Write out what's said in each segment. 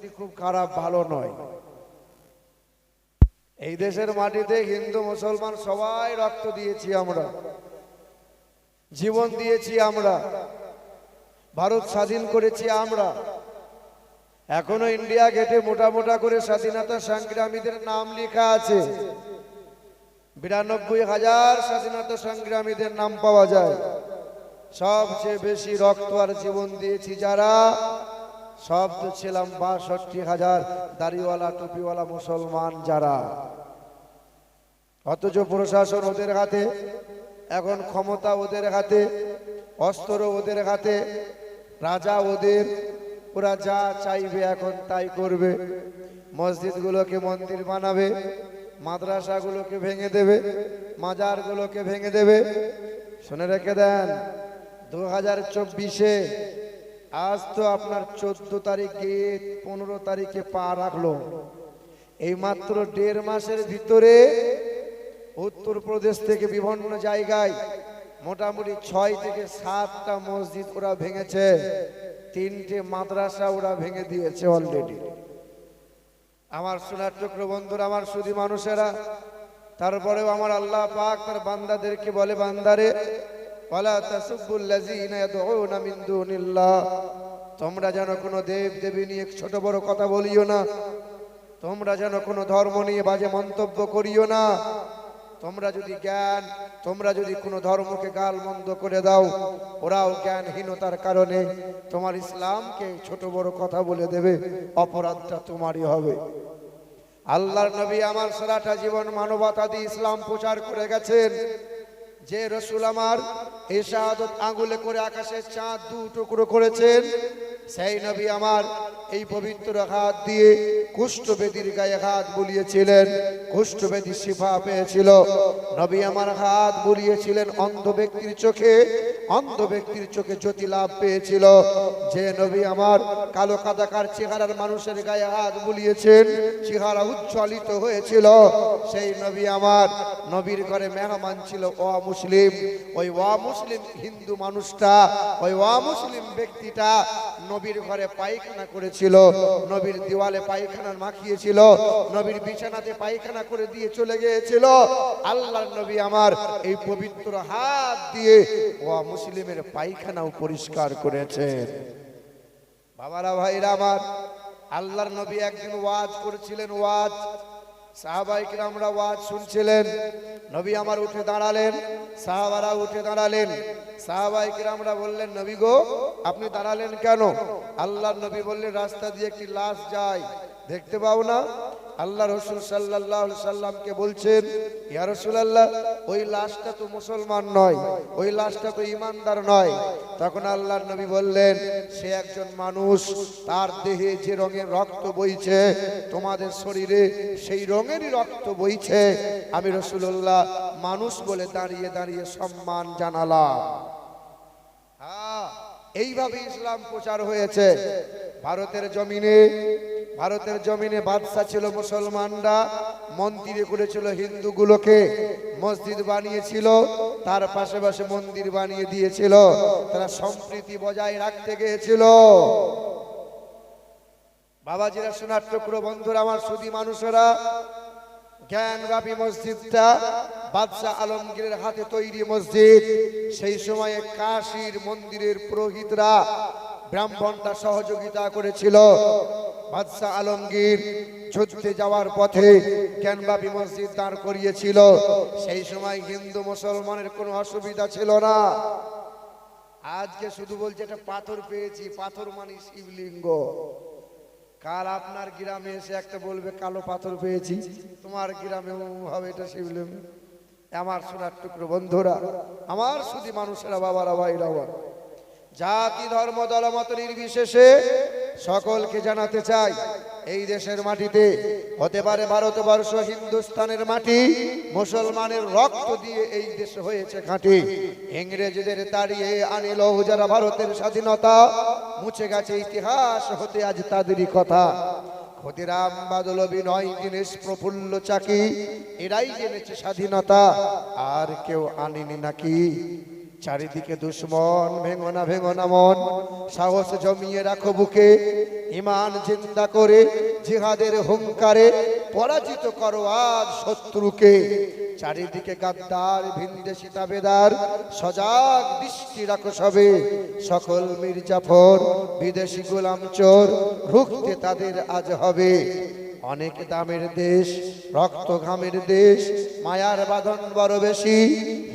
পরিস্থিতি খুব খারাপ, ভালো নয়। এই দেশের মাটিতে হিন্দু মুসলমান সবাই রক্ত দিয়েছি আমরা, জীবন দিয়েছি আমরা, ভারত স্বাধীন করেছি আমরা। এখনো ইন্ডিয়া গেটে মোটা মোটা করে স্বাধীনতা সংগ্রামীদের নাম লেখা আছে। 92,000 স্বাধীনতা সংগ্রামীদের নাম পাওয়া যায়। সবচেয়ে বেশি রক্ত আর জীবন দিয়েছি যারা, সব তো ছিলাম 62,000 দাড়িওয়ালা টুপিওয়ালা মুসলমান যারা। অথচ প্রশাসন ওদের হাতে, এখন ক্ষমতা ওদের হাতে, অস্ত্র ওদের হাতে, রাজা ওদের, ওরা যা চাইবে এখন তাই করবে। মসজিদগুলোকে মন্দির বানাবে, মাদ্রাসাগুলোকে ভেঙে দেবে, মাজারগুলোকে ভেঙে দেবে। শুনে রেখে দেন, 2024-এ আজ তো আপনার 14 তারিখ গিয়ে 15 তারিখে পা রাখলো। এই মাত্র 1.5 মাসের ভিতরে উত্তরপ্রদেশ থেকে বিভিন্ন জায়গায় মোটামুটি 6 থেকে 7টা মসজিদ ওরা ভেঙেছে, 3টে মাদ্রাসা ওরা ভেঙে দিয়েছে অলরেডি। আমার সোনার টুকরো বন্ধুরা, আমার সুধী মানুষেরা, তারপরেও আমার আল্লাহ পাক তার বান্দাদেরকে বলে, বান্দারে ওয়ালা তাসুবুল্লাযীনা ইয়াদউনা মিন দুনিল্লাহ, তোমরা যেন কোনো দেব দেবী নিয়ে ছোট বড় কথা বলিও না, তোমরা যেন কোনো ধর্ম নিয়ে বাজে মন্তব্য করিও না। তোমরা যদি কোনো ধর্মকে গাল মন্দ করে দাও, ওরাও জ্ঞানহীনতার কারণে তোমার ইসলামকে ছোট বড় কথা বলে দেবে, অপরাধটা তোমারই হবে। আল্লাহর নবী আমার সারাটা জীবন মানবতা দিয়ে ইসলাম প্রচার করে গেছেন। যে রসুল আমার এই শাহাদত আঙ্গুলে করে আকাশের চাঁদ 2 টুকরো করেছেন, সেই নবী আমার এই পবিত্র হাত দিয়ে কুষ্ঠবেদীর গায়ে হাত বুলিয়েছিলেন, কুষ্ঠবেদী শিফা পেয়েছিল। নবী আমার হাত বুলিয়েছিলেন অন্ধ ব্যক্তির চোখে, অন্ধ ব্যক্তির চোখে জ্যোতি লাভ পেয়েছিল। যে নবী আমার কালো কাদাকার চেহারার মানুষের গায়ে হাত বুলিয়েছেন, চেহারা উজ্জ্বলিত হয়েছিল। সেই নবী আমার, নবীর ঘরে মেহমান ছিল অমুসলিম। ওই অমুসলিম হিন্দু মানুষটা, ওই অমুসলিম ব্যক্তিটা নবীর ঘরে পায়খানা করেছিল, নবীর দেওয়ালে পায়খানা মাখিয়েছিল, নবীর বিছানাতে পায়খানা করে দিয়ে চলে গিয়েছিল। আল্লাহর নবী আমার এই পবিত্র হাত দিয়ে অমুসলিমের পায়খানাও পরিষ্কার করেছেন। বাবারা ভাইরা আমার, আল্লাহর নবী একদিন ওয়াজ করেছিলেন, ওয়াজ, সাহাবায়ে কিরামরা ওয়াজ শুনছিলেন। নবী আমার উঠে দাঁড়ালেন, সাহাবারা উঠে দাঁড়ালেন। সাহাবায়ে কিরামরা বললেন, নবী গো আপনি দাঁড়ালেন কেন? আল্লাহর নবী বললেন, রাস্তা দিয়ে একটি লাশ যায়, দেখতে পাও না? আল্লাহ রাসূল সাল্লাল্লাহু আলাইহি সাল্লামকে বলছেন, ইয়া রাসূলুল্লাহ ওই লাশটা তো মুসলমান নয়, ওই লাশটা তো ঈমানদার নয়। তখন আল্লাহর নবী বললেন, সে একজন মানুষ, তার দেহে যে রঙের রক্ত বইছে তোমাদের শরীরে সেই রঙেরই রক্ত বইছে। আমি রাসূলুল্লাহ মানুষ বলে দাঁড়িয়ে দাঁড়িয়ে সম্মান জানালাম। হ্যাঁ, এইভাবে ইসলাম প্রচার হয়েছে ভারতের জমিনে। ভারতের জমিনে বাদশা ছিল মুসলমানরা, মন্দিরে করেছিল হিন্দুগুলোকে, মসজিদ বানিয়েছিল, তার পাশে মন্দির বানিয়ে দিয়েছিল। তারা সম্প্রীতি বজায় রাখতে গিয়েছিল। বাবাজিরা, সোনার টুকরো বন্ধুরা, আমার সুধী মানুষেরা, জ্ঞানব্যাপী মসজিদটা বাদশাহ আলমগীরের হাতে তৈরি মসজিদ। সেই সময়ে কাশীর মন্দিরের পুরোহিতরা ব্রাহ্মণরা সহযোগিতা করেছিল। বাদশাহ আলমগীর যুদ্ধে যাওয়ার পথে জ্ঞানব্যাপী মসজিদ দাঁড় করিয়েছিল। সেই সময় হিন্দু মুসলমানের কোনো অসুবিধা ছিল না। আজকে শুধু বলছে এটা পাথর পেয়েছি, পাথর মানে শিবলিঙ্গ। কাল আপনার গ্রামে এসে একটা বলবে কালো পাথর পেয়েছি, তোমার গ্রামে হবে এটা শিবলিঙ্গ। আমার সোনার টুকরো বন্ধুরা, আমার শুধু মানুষেরা, বাবারা ভাইরা, জাতি ধর্ম দলমত নির্বিশেষে সকলকে জানাতে চাই, এই দেশের মাটিতে হতে পারে ভারতবর্ষ হিন্দুস্তানের মাটি, মুসলমানের রক্ত দিয়ে এই দেশ হয়েছে খাঁটি। ইংরেজদের তাড়িয়ে আনিল যারা ভারতের স্বাধীনতা, মুছে গেছে ইতিহাস হতে আজ তাদেরই কথা। ক্ষুদিরাম বাদল বিনয় দীনেশ প্রফুল্ল চাকি, এরাই জেনেছে স্বাধীনতা, আর কেউ আনেনি নাকি? চারিদিকে দুশ্মন, ভেঙো না মন, সাহস জমিয়ে রাখো বুকে, ঈমান জিন্দা করে জিহাদের হুঙ্কারে পরাজিত করো আজ শত্রুকে। চারিদিকে গাদ্দার ভিনদেশি তাবেদার, সজাগ দৃষ্টি রাখো সবে, সকল মির্জাফর বিদেশি গোলাম চোর, রুখতে তাদের আজ হবে। অনেক দামের দেশ, রক্ত ঘামের দেশ, মায়ার বাঁধন বড় বেশি,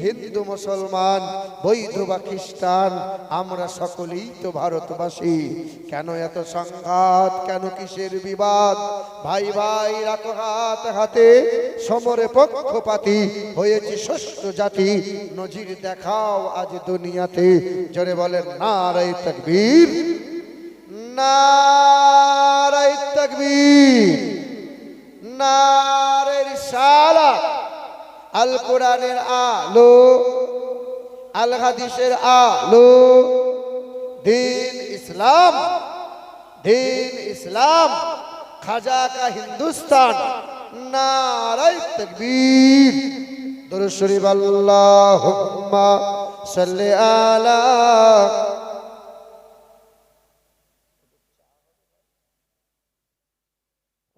হিন্দু মুসলমান বৈধ বা খ্রিস্টান আমরা সকলেই তো ভারতবাসী। কেন এত সংঘাত, কেন কিসের বিবাদ, ভাই ভাই রাখো হাত হাতে, সমরে পক্ষপাতী হয়েছে ষষ্ঠ জাতি, নজির দেখাও আজ দুনিয়াতে। জোরে বলেন নারায়ে তাকবীর, নারায়ে তাকবীর, নারে রিসালাত। আল কোরআনের আলো, আল হাদিসের আলো, দিন ইসলাম, দিন ইসলাম, খাজা কা হিন্দুস্তান। নারায়ে তাকবীর। দুরূদ শরীফ আল্লাহুম্মা সাল্লি আলা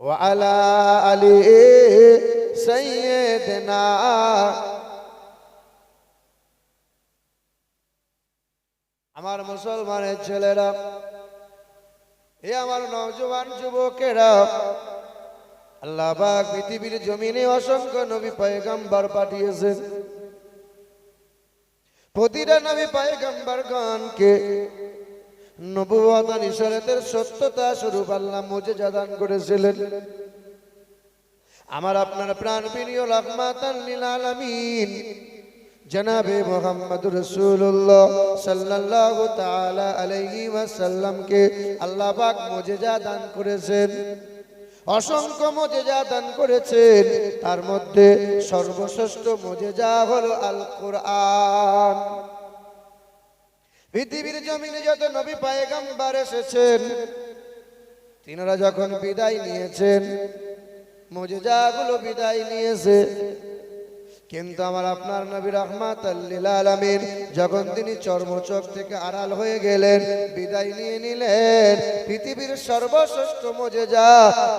ওয়া আলা আলি সাইয়্যিদিনা। আমার মুসলমানের ছেলেরা, এ আমার নওজোয়ান যুবকেরা, আল্লাহ পাক পৃথিবীর জমিনে অসংখ্য নবী পয়গম্বর পাঠিয়েছেন। প্রতিটা নবী পয়গম্বরগণকে নবুয়ত আর ইশারাতের সত্যতা স্বরূপ আল্লাহ মুজিজা দান করেছিলেন। আমার আপনার প্রাণপ্রিয় রাহমাতাল লিল আলামিন জনাবে মুহাম্মদুর রাসূলুল্লাহ সাল্লাল্লাহু তাআলা আলাইহি ওয়াসাল্লামকে আল্লাহ পাক মুজিজা দান করেছেন, অসংখ্য মুজিজা দান করেছেন। তার মধ্যে সর্বশ্রেষ্ঠ মুজিজা হলো আল কোরআন। পৃথিবীর জমিনে যত নবী পয়গম্বর এসেছেন, তিনারা যখন বিদায় নিয়েছেন, মুজিজাগুলো বিদায় নিয়েছে। কিন্তু আমার আপনার নবী রাহমাতাল লিল আলামিন যখন তিনি চর্মচোখ থেকে আড়াল হয়ে গেলেন, বিদায় নিয়ে নিলেন, পৃথিবীর সর্বশ্রেষ্ঠ মুজিজা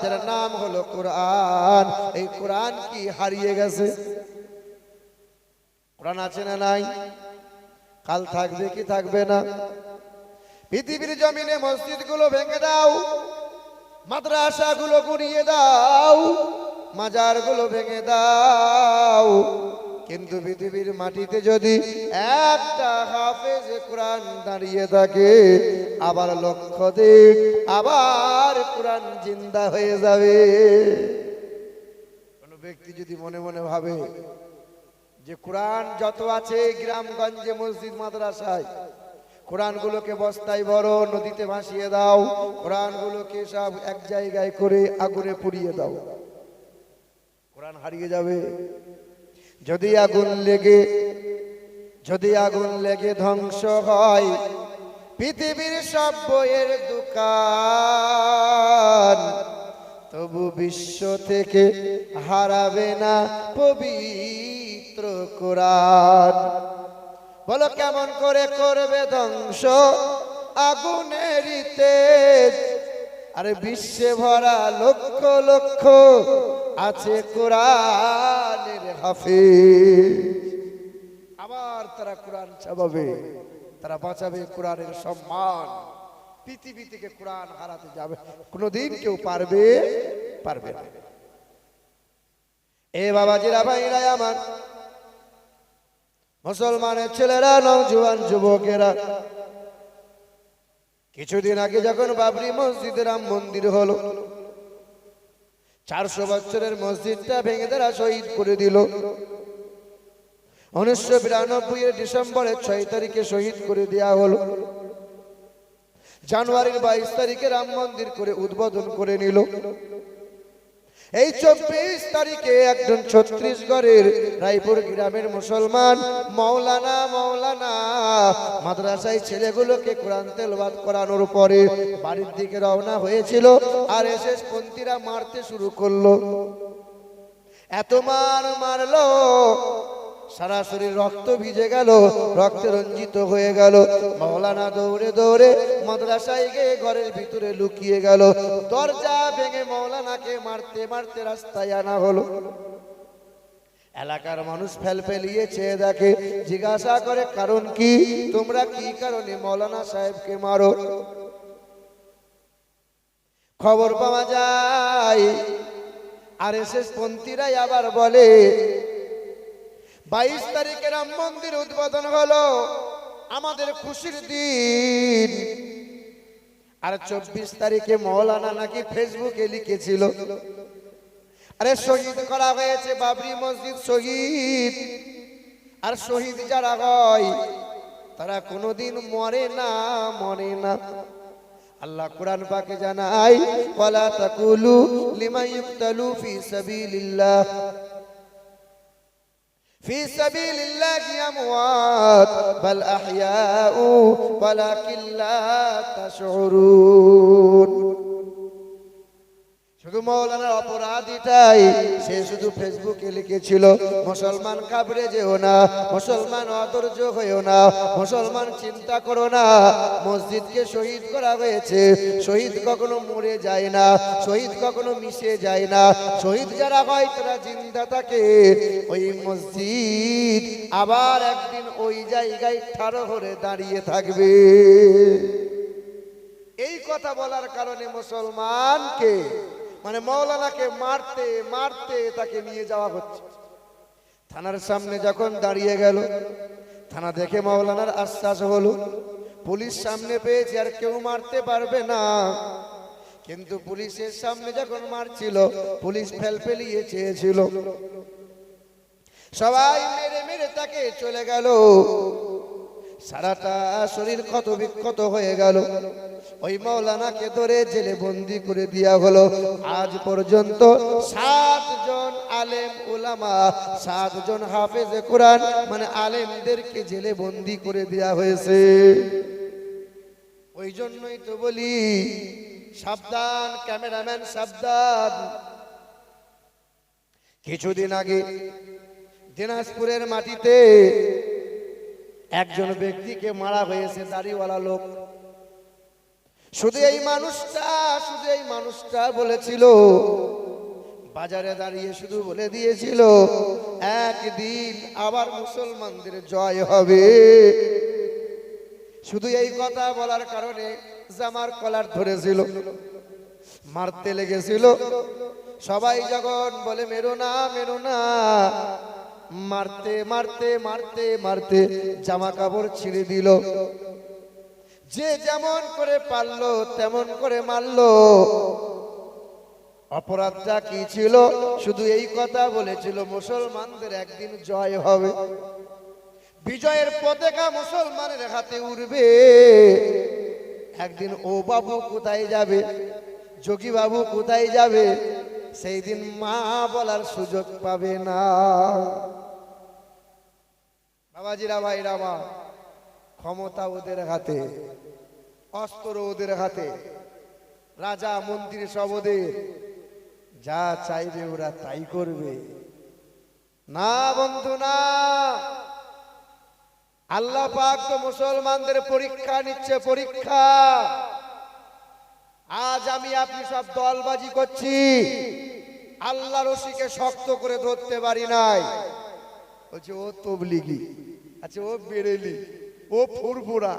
যার নাম হলো কোরআন, এই কোরআন কি হারিয়ে গেছে? কোরআন আছে না নাই? কাল থাকবে কি থাকবে না? পৃথিবীর জমিনে মসজিদগুলো ভেঙে দাও, মাদ্রাসাগুলো গুড়িয়ে দাও, মাজারগুলো ভেঙে দাও, কিন্তু পৃথিবীর মাটিতে যদি একটা হাফেজ কোরআন দাঁড়িয়ে থাকে, আবার লক্ষ্য দিক আবার কোরআন জিন্দা হয়ে যাবে। কোন ব্যক্তি যদি মনে মনে ভাবে যে কোরআন যত আছে গ্রামগঞ্জে মসজিদ মাদ্রাসায়, কোরআনগুলোকে বস্তায় বড় নদীতে ভাসিয়ে দাও, কোরআনগুলোকে সব এক জায়গায় করে আগুনে পুড়িয়ে দাও, কোরআন হারিয়ে যাবে। যদি আগুন লেগে ধ্বংস হয় পৃথিবীর সব বইয়ের দোকান, তবু বিশ্ব থেকে হারাবে না পবিত্র কোরআন। বলো কেমন করে করবে ধ্বংস আগুনের তেজ? আরে বিশ্বে ভরা লক্ষ লক্ষ আছে কোরআনের হাফেজ। আবার তারা কোরআন চাবাবে, তারা বাঁচাবে কোরআনের সম্মান। পৃথিবী থেকে কোরআন হারাতে যাবে কোনদিন কেউ পারবে না। এ বাবাজিরা, ভাইরা আমার, মুসলমানের ছেলেরা, নওজোয়ান যুবকেরা, কিছুদিন আগে যখন বাবরি মসজিদে রাম মন্দির হলো, 400 বছরের মসজিদটা ভেঙে তারা শহীদ করে দিল। 1992 এর ডিসেম্বরের 6 তারিখে শহীদ করে দেওয়া হলো। জানুয়ারির 22 তারিখে রাম মন্দির করে উদ্বোধন করে নিল। এই 24 তারিখে একজন ছত্রিশগড়ের রায়পুর গ্রামের মুসলমান মৌলানা মাদ্রাসায় ছেলেগুলোকে কোরআন তেলাওয়াত করানোর পরে বাড়ির দিকে রওনা হয়েছিল, আর এসএস পন্থীরা মারতে শুরু করলো। এত মারলো সারা শরীর রক্ত ভিজে গেল, রক্তে রঞ্জিত হয়ে গেল। মাওলানা দৌড়ে দৌড়ে মাদ্রাসায় গিয়ে ঘরের ভিতরে লুকিয়ে গেল। দরজা ভেঙে মাওলানাকে মারতে মারতে রাস্তায় আনা হলো। এলাকার মানুষ ফেলফেলিয়ে চেয়ে দেখে, জিজ্ঞাসা করে কারণ কি, তোমরা কি কারণে মাওলানা সাহেবকে মারো? খবর পাওয়া যায় আরএসএস পন্থীরাই আবার বলে 22 তারিখে রাম মন্দির উদ্বোধন হলো, আমাদের খুশির দিন। আর 24 তারিখে মাওলানা নাকি ফেসবুকে লিখেছিল, আরে শহীদ করা হয়েছে বাবরি মসজিদ শহীদ। আর শহীদ যারা হয় তারা কোনোদিন মরে না, মরে না। আল্লাহ কোরআন পাকে জানায়, ওয়ালা তাকুলু লিমান ইউকতালু ফি সাবিলিল্লাহ ফি সাবিলিল্লাহি আমওয়াত বাল আহইয়াউ ওয়ালাকিন লা তাশউরুন। শুধু মাওলানার অপরাধীটাই, সে শুধু ফেসবুকে লিখেছিল মুসলমান কাবরে যেও না, মুসলমান অধৈর্য হয়েও না, মুসলমান চিন্তা করো না, মসজিদকে শহীদ করা হয়েছে। শহীদ কখনো মরে যায় না, শহীদ কখনো মিশে যায় না। শহীদ যারা হয় তারা জিন্দা থাকে। ওই মসজিদ আবার একদিন ওই জায়গায় ঠাড়ো হয়ে দাঁড়িয়ে থাকবে। এই কথা বলার কারণে মুসলমানকে মানে মাওলানাকে মারতে মারতে তাকে নিয়ে যাওয়া হচ্ছে। থানার সামনে যখন দাঁড়িয়ে গেল, থানা দেখে মাওলানার আশ্বাস হলো, পুলিশ সামনে পেয়েছে আর কেউ মারতে পারবে না। কিন্তু পুলিশের সামনে যখন মারছিল, পুলিশ ফেলফেলিয়ে চেয়েছিল, সবাই মেরে মেরে তাকে চলে গেল। সারাটা শরীর ক্ষত বিক্ষত হয়ে গেল। ওই মাওলানাকে ধরে জেলে বন্দি করে দেয়া হলো। আজ পর্যন্ত 7 জন আলেম উলামা, 7 জন হাফেজে কোরআন মানে আলেমদেরকে জেলে বন্দি করে দেয়া হয়েছে। ওই জন্যই তো বলি সাবধান ক্যামেরাম্যান, সাবধান। কিছুদিন আগে দিনাজপুরের মাটিতে একজন ব্যক্তিকে মারা হয়েছে, দাড়িওয়ালা লোক। শুধু এই মানুষটা বলেছিল, বাজারে দাঁড়িয়ে শুধু বলে দিয়েছিল, একদিন আবার মুসলমানদের জয় হবে। শুধু এই কথা বলার কারণে জামার কলার ধরেছিল, মারতে লেগেছিল। সবাই যখন বলে মেরো না মেরো না, মারতে মারতে মারতে মারতে জামা কাপড় ছিঁড়ে দিল। যে যেমন করে পারলো তেমন করে মারলো। অপরাধটা কি ছিল? শুধু এই কথা বলেছিল, মুসলমানদের একদিন জয় হবে, বিজয়ের পতাকা মুসলমানের হাতে উড়বে। একদিন ও বাবু কোথায় যাবে, যোগী বাবু কোথায় যাবে, সেই দিন মা বলার সুযোগ পাবে না। বাবাজিরা, ভাইরা আমার, ক্ষমতা ওদের হাতে, অস্ত্র ওদের হাতে, রাজা মন্ত্রী সব ওদের, যা চাইবে ওরা তাই করবে। না বন্ধু না, আল্লাহ পাক তো মুসলমানদের পরীক্ষা নিচ্ছে, পরীক্ষা। আজ আমি আপনি সব দলবাজি করছি, আল্লাহ রশিকে শক্ত করে ধরতে পারি নাই। বলছে ও তবলিগি, আচ্ছা ও বেরেলি, ও ফুরফুরা,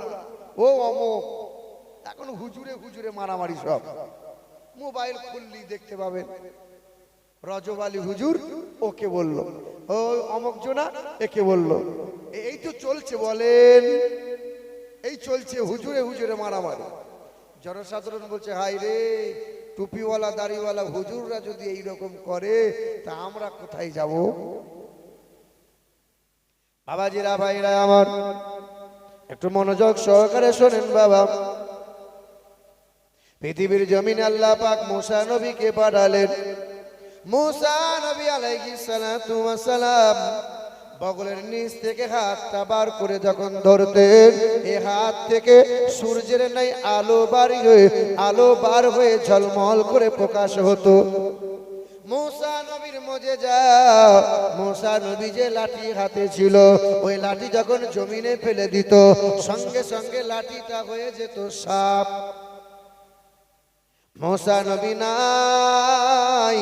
ও অমুক। এখন হুজুরে হুজুরে মারামারি সব। মোবাইল খুললি দেখতে পাবেন, রজব আলী হুজুর ওকে বললো, ও অমুক জনা একে বললো। এই তো চলছে, বলেন এই চলছে হুজুরে হুজুরে মারামারি। জনসাধারণ বলছে হাই রে, টুপিওয়ালা দাড়িওয়ালা হুজুররা যদি এইরকম করে তা আমরা কোথায় যাব? বাবাজিরা, ভাইরা আমার, একটু মনোযোগ সহকারে শোনেন বাবা। পৃথিবীর জমিনে আল্লাহ পাক মুসা নবীকে পাঠালেন। মুসা নবী আলাইহিস সালাতু ওয়াস সালাম বগলের নিচ থেকে হাতটা বার করে যখন ধরতেন, এই হাত থেকে সূর্যের ন্যায় আলো বার হয়ে ঝলমল করে প্রকাশ হতো। মুসা নবীর মুজিজা, মুসা নবী যে লাঠি হাতে ছিল, ওই লাঠি যখন জমিনে ফেলে দিত সঙ্গে সঙ্গে লাঠিটা হয়ে যেত সাপ। মুসা নবী নাই,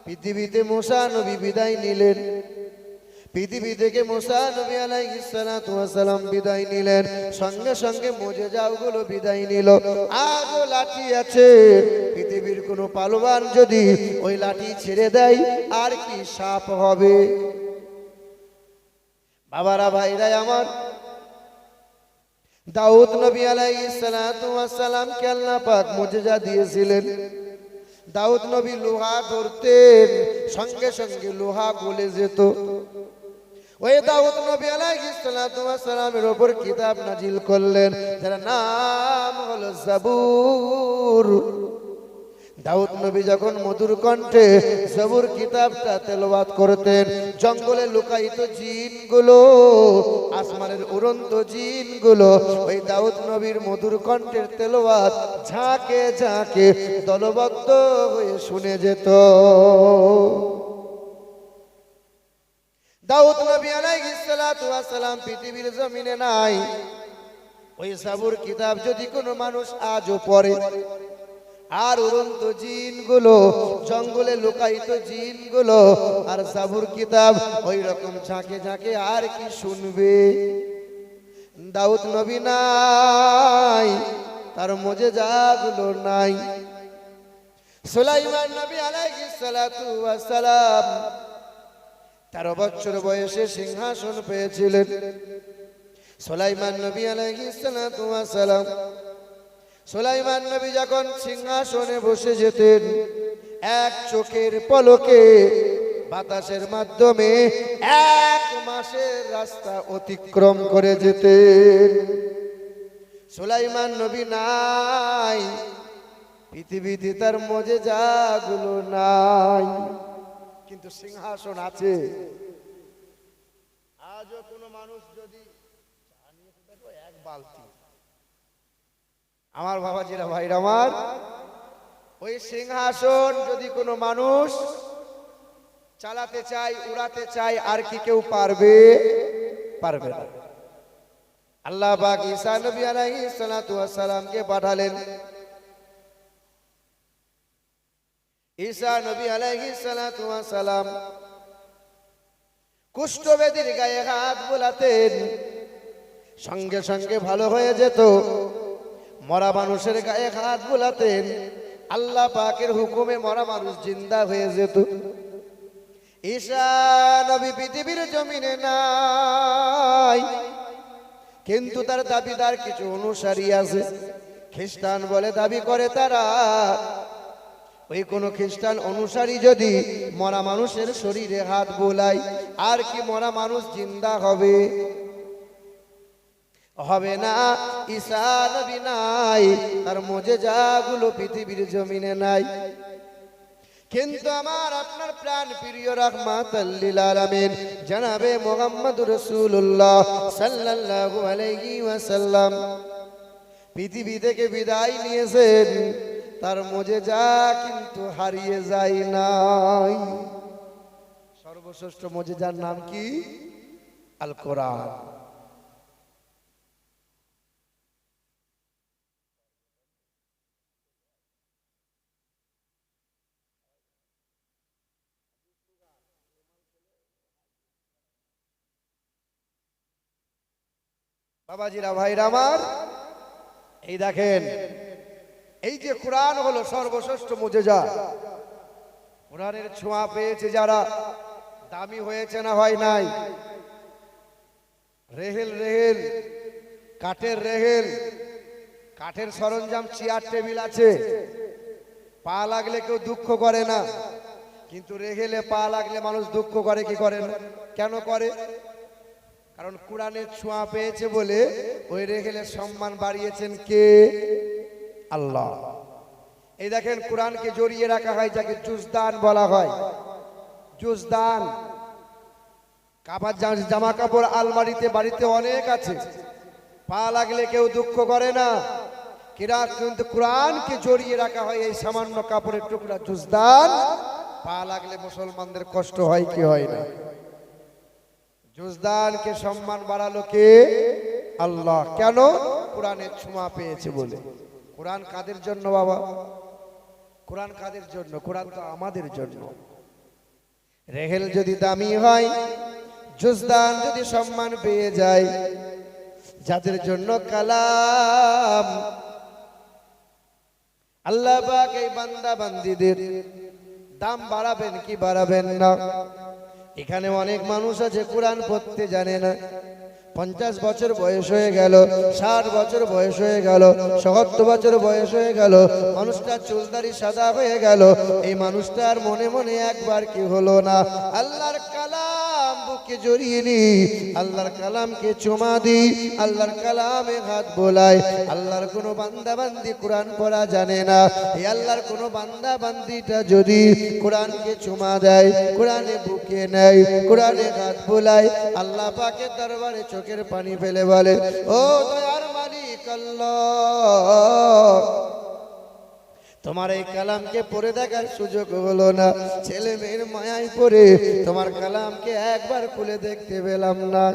পৃথিবীতে মুসা নবী বিদায় নিলেন। পৃথিবী থেকে মুসা নবী আলাইহিস সালাতু ওয়াস সালাম বিদায় নিলেন, সঙ্গে সঙ্গে মুজিজাগুলো বিদায় নিল। আজও লাঠি আছে, পৃথিবীর কোনো পালোয়ান যদি ওই লাঠি ছেড়ে দেয় আর কি সাপ হবে? বাবারা ভাইরা আমার, দাউদ নবী আলাইহিস সালাতু ওয়াস সালামকে আল্লাহ পাক মুজিজা দিয়েছিলেন। দাউদ নবী লোহা ধরতেন, সঙ্গে সঙ্গে লোহা গলে যেত। ওই দাউদ নবী আলাইহিস সালাতু ওয়াস সালামের উপর কিতাব নাজিল করলেন, যার নাম হলো জাবুর। দাউদ নবী যখন মধুর কণ্ঠে জাবুর কিতাবটা তেলাওয়াত করতেন, জঙ্গলে লুকায়িত জিনগুলো, আসমানের উড়ন্ত জিনগুলো ওই দাউদ নবীর মধুর কণ্ঠের তেলাওয়াত ঝাঁকে ঝাঁকে দলবদ্ধ হয়ে শুনে যেত। দাউদ নবী আলাইহিস সালাতু ওয়াস সালাম পৃথিবীর জমিনে নাই। ওই জাবুর কিতাব যদি কোনো মানুষ আজও পড়ে, আর উড়ন্ত জিনগুলো, জঙ্গলে লুকায়িত জিনগুলো আর জাবুর কিতাব ওই রকম ঝাঁকে ঝাঁকে আর কি শুনবে? দাউদ নবী নাই, তার মুজিজাগুলো নাই। সুলাইমান নবী আলাইহিস সালাতু ওয়াস সালাম 13 বছর বয়সে সিংহাসন পেয়েছিলেন। সুলাইমান নবী আলাইহিস সালাতু ওয়াস সালাম, সুলাইমান নবী যখন সিংহাসনে বসে যেতেন, এক চোখের পলকে বাতাসের মাধ্যমে 1 মাসের রাস্তা অতিক্রম করে যেতেন। সুলাইমান নবী নাই, পৃথিবীতে তার মুজিজাগুলো নাই, কিন্তু সিংহাসন আছে। আজও কোনো মানুষ যদি এক বালতি, আমার বাবাজিরা ভাইরা আমার, ওই সিংহাসন যদি কোনো মানুষ চালাতে চায়, উড়াতে চায়, আর কি কেউ পারবে? পারবে না। আল্লাহ পাক ঈসা নবী আলাইহিস সালাতু ওয়াস সালামকে পাঠালেন। ঈসা নবী আলাইহিস সালাতু ওয়াস সালাম কুষ্ঠব্যাধির গায়ে হাত বোলাতেন, সঙ্গে সঙ্গে ভালো হয়ে যেত। মরা মানুষের গায়ে হাত বোলাতেন, আল্লাহ পাকের হুকুমে মরা মানুষ জিন্দা হয়ে যেত। ঈসা নবী পৃথিবীর জমিনে নাই, কিন্তু তার দাবিদার কিছু অনুসারী আছে। খ্রিস্টান বলে দাবি করে তারা, ওই কোন খ্রিস্টান অনুসারী যদি মরা মানুষের শরীরে হাত বোলায়, আর কি মরা মানুষ জিন্দা হবে? হবে না। ঈসা নবী নাই, তার মুজিজাগুলো পৃথিবীর জমিনে নাই। কিন্তু আমার আপনার প্রাণ প্রিয় রাহমাতাল লিল আলামিন জনাবে মুহাম্মদুর রাসূলুল্লাহ সাল্লাল্লাহু আলাইহি ওয়াসাল্লাম পৃথিবী থেকে বিদায় নিয়েছেন, তার মুজিজা কিন্তু হারিয়ে যায় নাই। সর্বশ্রেষ্ঠ মুজিজার নাম কি? আল কোরআন। বাবাজিরা ভাইরা আমার, এই দেখেন, এই যে কোরআন হলো সর্বশ্রেষ্ঠ মুজিজা। কোরআনের ছোঁয়া পেয়েছে যারা, দামি হয়েছে না হয় নাই? রেহেল রেহেল, কাঠের রেহেল, কাঠের সরঞ্জাম, চেয়ার টেবিল আছে, পা লাগলে কেউ দুঃখ করে না। কিন্তু রেহেলে পা লাগলে মানুষ দুঃখ করে কি করে না? কেন করে? কারণ কোরআনের ছোঁয়া পেয়েছে বলে ওই রেহেলের সম্মান বাড়িয়েছেন কে? আল্লাহ। এই দেখেন, কোরআনকে জড়িয়ে রাখা হয়, যাকে জুজদান বলা হয়। জুজদান, কাপড়, জামা কাপড় আলমারিতে বাড়িতে অনেক আছে, পা লাগলে কেউ দুঃখ করে না। কিন্তু কোরআনকে জড়িয়ে রাখা হয় এই সামান্য কাপড়ের টুকরা, জুজদান পা লাগলে মুসলমানদের কষ্ট হয় কি হয় না? জুজদানকে সম্মান বাড়ালো কে? আল্লাহ। কেন? কোরআনের ছোঁয়া পেয়েছে বলে। কোরআন কাদের জন্য বাবা? কোরআন কাদের জন্য? কোরআন তো আমাদের জন্য। রেহেল যদি দামি হয়, জুজদান যদি সম্মান পেয়ে যায়, যাদের জন্য কালাম, আল্লাহ পাক এই বান্দা বান্দীদের দাম বাড়াবেন কি বাড়াবেন না? এখানে অনেক মানুষ আছে কোরআন পড়তে জানে না। 50 বছর বয়স হয়ে গেল, 60 বছর বয়স হয়ে গেল, 70 বছর বয়স হয়ে গেল, মানুষটা চুলদারি সাদা হয়ে গেল। এই মানুষটার মনে মনে একবার কি হলো না, আল্লাহর কালাম বুকে জড়িয়ে নি, আল্লাহর কালামকে চুমা দি, আল্লাহর কালামে হাত বোলাই। আল্লাহর কোনো বান্দা বান্দি কোরআন পড়া জানে না, এই আল্লাহর কোনো বান্দা বান্দিটা যদি কোরআনকে চুমা দেয়, কোরআনে বুকে নেয়, কোরআনে হাত বোলায়, আল্লাহ পাকের দরবারে চোখের পানি ফেলে বলে, ও দয়ার মালিক আল্লাহ, তোমার এই কালামকে পড়ে দেখার সুযোগ হলো না, ছেলে মেয়ের মায়ায় পড়ে তোমার কালামকে একবার খুলে দেখতে পেলাম না।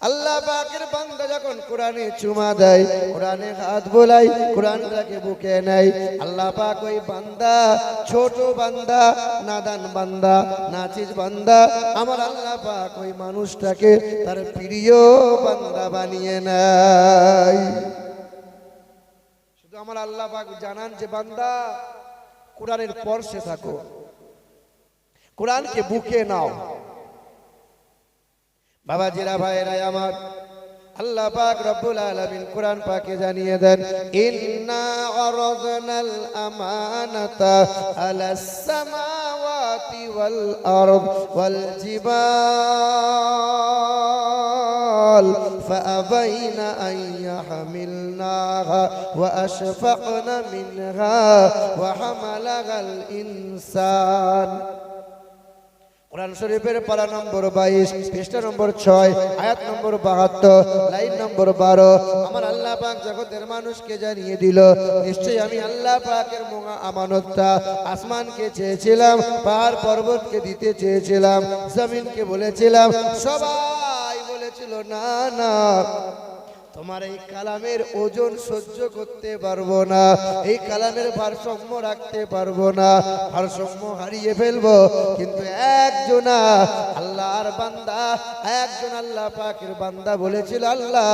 আল্লাহ পাকের বান্দা যখন কোরআনে চুমা দেয়, কোরআনে হাত বোলায়, কোরআনটাকে বুকে নেয়, আল্লাহ পাক ওই বান্দা, ছোট বান্দা, নাদান বান্দা, নাচিজ বান্দা, আমার আল্লাহ পাক ওই মানুষটাকে তার প্রিয় বান্দা বানিয়ে নেয়। শুধু আমার আল্লাহ পাক জানান যে বান্দা কোরআনের পরশে থাকো, কোরআনকে বুকে নাও। বাবাজিরা ভাইরা আমার, আল্লাহ পাক রব্বুল আলামিন কোরআন পাকে জানিয়ে দেন, ইন্না আরাদনাল আমানাতা আলাস সামাওয়াতি ওয়াল আরদ ওয়াল জিবাল ফাআবাইনা আন ইয়াহমিলনাহা ওয়া আশফাকনা মিনহা ওয়া হামালাহাল ইনসান। কোরআন শরীফের পারা নম্বর 22, পৃষ্ঠা নম্বর 6, আয়াত নম্বর 72, লাইন নম্বর 12। আমার আল্লাহ পাক জগতের মানুষকে জানিয়ে দিল, নিশ্চয়ই আমি আল্লাহ পাকের আমানতটা আসমানকে চেয়েছিলাম, পাহাড় পর্বতকে দিতে চেয়েছিলাম, জমিনকে বলেছিলাম, সবাই বলেছিল না না, তোমার এই কালামের ওজন সহ্য করতে পারবো না, এই কালামের ভারসাম্য রাখতে পারবো না, ভারসাম্য হারিয়ে ফেলবো। কিন্তু একজনা আল্লাহর বান্দা, একজন আল্লাহ পাকের বান্দা বলেছিল, আল্লাহ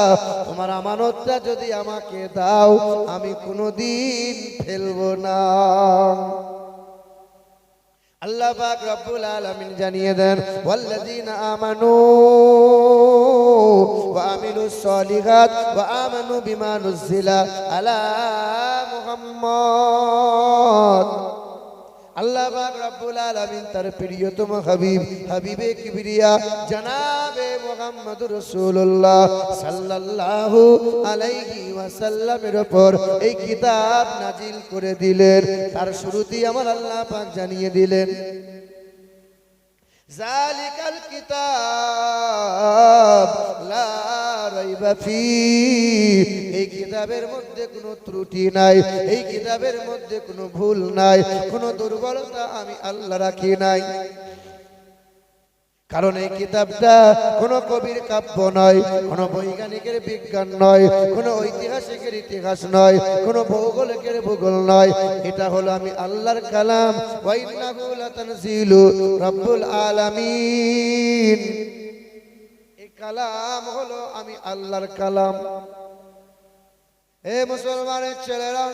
তোমার আমানতটা যদি আমাকে দাও, আমি কোনোদিন ফেলবো না। আল্লাহ পাক রব্বুল আলামিন জানিয়ে দেন, ওয়াল্লাযীনা আমানু ওয়া আমিলুস সলিহাত ওয়া আমানু বিমা নুজিলা আলা মুহাম্মদ। আল্লাহ পাক রব্বুল আলামিন তার প্রিয়তম হাবিব, হাবিবে কিবরিয়া জনাবে মুহাম্মদুর রাসূলুল্লাহ সাল্লাল্লাহু আলাইহি ওয়াসাল্লামের উপর এই কিতাব নাজিল করে দিলেন। তার শুরুতেই আমার আল্লাহ পাক জানিয়ে দিলেন, জালিকাল কিতাব লা রাইবা ফীহ, এই কিতাবের মধ্যে কোনো ত্রুটি নাই, এই কিতাবের মধ্যে কোনো ভুল নাই, কোনো দুর্বলতা আমি আল্লাহ রাখি নাই। কারণ এই কিতাবটা কোনো কবির কাব্য নয়, কোনো বৈজ্ঞানিকের বিজ্ঞান নয়, কোনো ঐতিহাসিকের ইতিহাস নয়, কোনো ভৌগোলিকের ভূগোল নয়, এটা হলো আমি আল্লাহর কালাম। ওয়া ইন্নাহু লাতানজিলু রাব্বুল আলামিন, এই কালাম হলো আমি আল্লাহর কালাম। হে মুসলমানের ছেলেরা,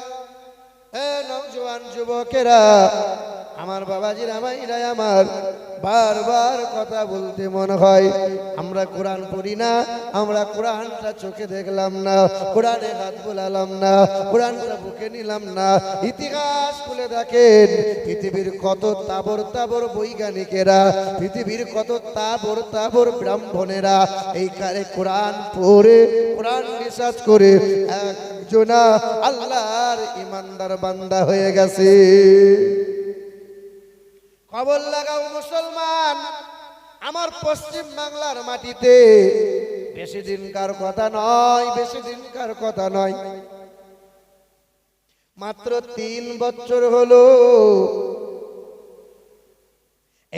হে নওজোয়ান যুবকেরা, আমার বাবাজিরা ভাইরা আমার, বারবার কথা বলতে মনে হয়, আমরা কোরআন পড়ি না, আমরা কোরআনটা চোখে দেখলাম না, কোরআনে হাত বোলালাম না, কোরআনটা বুকে নিলাম না। ইতিহাস খুলে দেখেন, পৃথিবীর কত তাবর তাবর বৈজ্ঞানিকেরা, পৃথিবীর কত তাবর তাবর ব্রাহ্মণেরা এই কারে কোরআন পড়ে, কোরআন রিসার্চ করে একজনা আল্লাহর ইমানদার বান্দা হয়ে গেছে। খবর লাগাও মুসলমান, আমার পশ্চিম বাংলার মাটিতে বেশি দিনকার কথা নয়, বেশি দিনকার কথা নয়, মাত্র 3 বছর হলো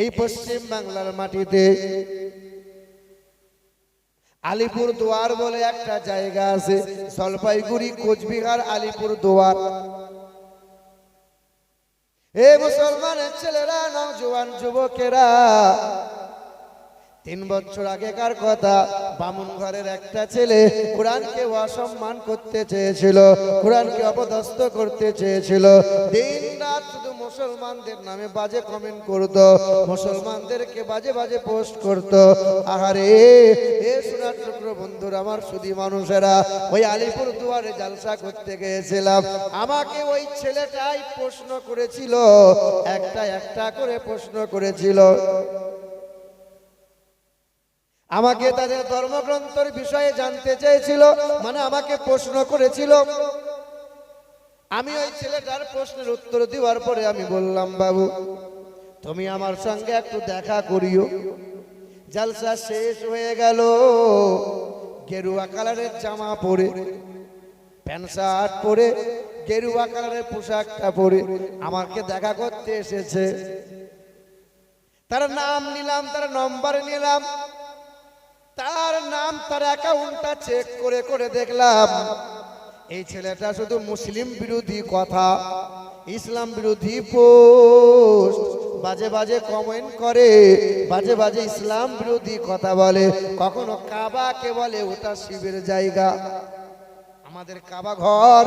এই পশ্চিম বাংলার মাটিতে আলিপুর দুয়ার বলে একটা জায়গা আছে, জলপাইগুড়ি, কোচবিহার, আলিপুর দুয়ার। এ মুসলমানের ছেলেরা, নওজোয়ান যুবকেরা, 3 বছর আগেকার কথা, বামুন ঘরের একটা ছেলে কোরআনকে অসম্মান করতে চেয়েছিল, কোরআনকে অপদস্থ করতে চেয়েছিল। দিন রাত শুধু মুসলমানদের নামে বাজে কমেন্ট করত, মুসলমানদেরকে বাজে বাজে পোস্ট করত। আহারে এ সোনার টুকরো বন্ধুরা, আমার সুধী মানুষেরা, ওই আলিপুর দুয়ারে জালসা করতে গিয়েছিলাম। আমাকে ওই ছেলেটাই প্রশ্ন করেছিল, একটা একটা করে প্রশ্ন করেছিল। আমাকে তাদের ধর্মগ্রন্থের বিষয়ে জানতে চেয়েছিল, মানে আমাকে প্রশ্ন করেছিল। আমি ওই ছেলেটার প্রশ্নের উত্তর দেওয়ার পরে আমি বললাম, বাবু তুমি আমার সঙ্গে একটু দেখা করিও। জালসা শেষ হয়ে গেল, গেরুয়া কালারের জামা পরে, প্যান্ট শার্ট পরে, গেরুয়া কালারের পোশাকটা পরে আমাকে দেখা করতে এসেছে। তার নাম নিলাম, তার নম্বর নিলাম, তার নাম, তার অ্যাকাউন্টটা চেক করে করে দেখলাম এই ছেলেটা শুধু মুসলিম বিরোধী কথা, ইসলাম বিরোধী পোস্ট, বাজে বাজে কমেন্ট করে, বাজে বাজে ইসলাম বিরোধী কথা বলে। কখনো কাবাকে বলে ওটা শিবের জায়গা, আমাদের কাবা ঘর,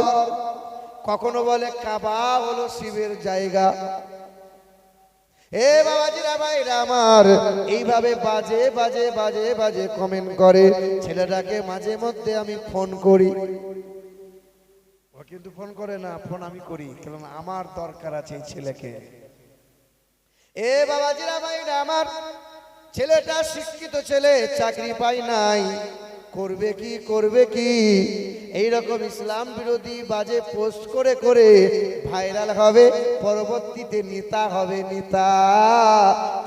কখনো বলে কাবা হলো শিবের জায়গা। এ বাবাজিরা, ভাইরা আমার, এইভাবে বাজে বাজে বাজে বাজে কমেন্ট করে। ছেলেটাকে মাঝে মধ্যে আমি ফোন করি, ও কিন্তু ফোন করে না, ফোন আমি করি, কারণ আমার দরকার আছে এই ছেলেকে। এ বাবাজিরা, ভাইরা আমার, ছেলেটা শিক্ষিত ছেলে, চাকরি পায় নাই, করবে কি করবে কি, এইরকম ইসলাম বিরোধী বাজে পোস্ট করে করে ভাইরাল হবে, পরবর্তীতে নেতা হবে, নেতা।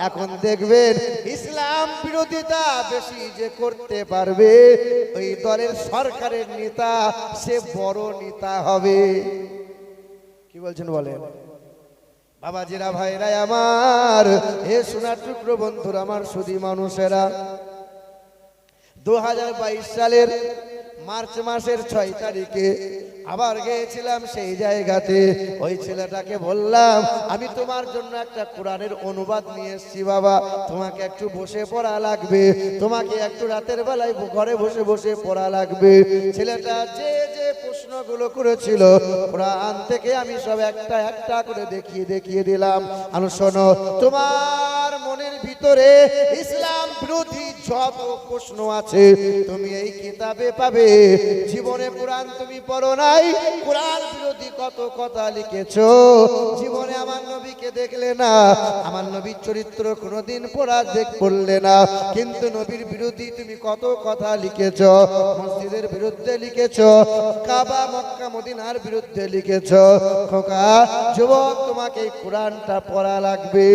এখন দেখবেন ইসলাম বিরোধিতা বেশি যে করতে পারবে, ওই দলের সরকারের নেতা সে বড় নেতা হবে। কি বলছেন বলেন বাবাজিরা, ভাইরা আমার, হে সোনার টুকরো বন্ধুরা, আমার সুধী মানুষেরা, 2022 সালের মার্চ মাসের 6 তারিখে আবার গিয়েছিলাম সেই জায়গাতে। ওই ছেলেটাকে বললাম, আমি তোমার জন্য একটা কোরআনের অনুবাদ নিয়ে এসেছি বাবা, তোমাকে একটু বসে পড়া লাগবে, তোমাকে একটু রাতের বেলায় ঘরে বসে বসে পড়া লাগবে। ছেলেটা যে যে প্রশ্নগুলো করেছিল কোরআন থেকে আমি সব একটা একটা করে দেখিয়ে দেখিয়ে দিলাম। আর শোনো, তোমার মনের ভিতরে ইসলাম বিরোধী যত প্রশ্ন আছে তুমি এই কিতাবে পাবে। জীবনে কোরআন তুমি পড়ো নাই, কোরআন বিরোধী কত কথা লিখেছো, জীবনে আমার নবীকে দেখলে না, আমার নবীর চরিত্র কোনোদিন পড়লে না, কিন্তু নবীর বিরোধী তুমি কত কথা লিখেছো, মসজিদের বিরুদ্ধে লিখেছো, কাবা মক্কা মদিনার বিরুদ্ধে লিখেছো। খোকা যুবক, তোমাকে এই কোরআনটা পড়া লাগবে।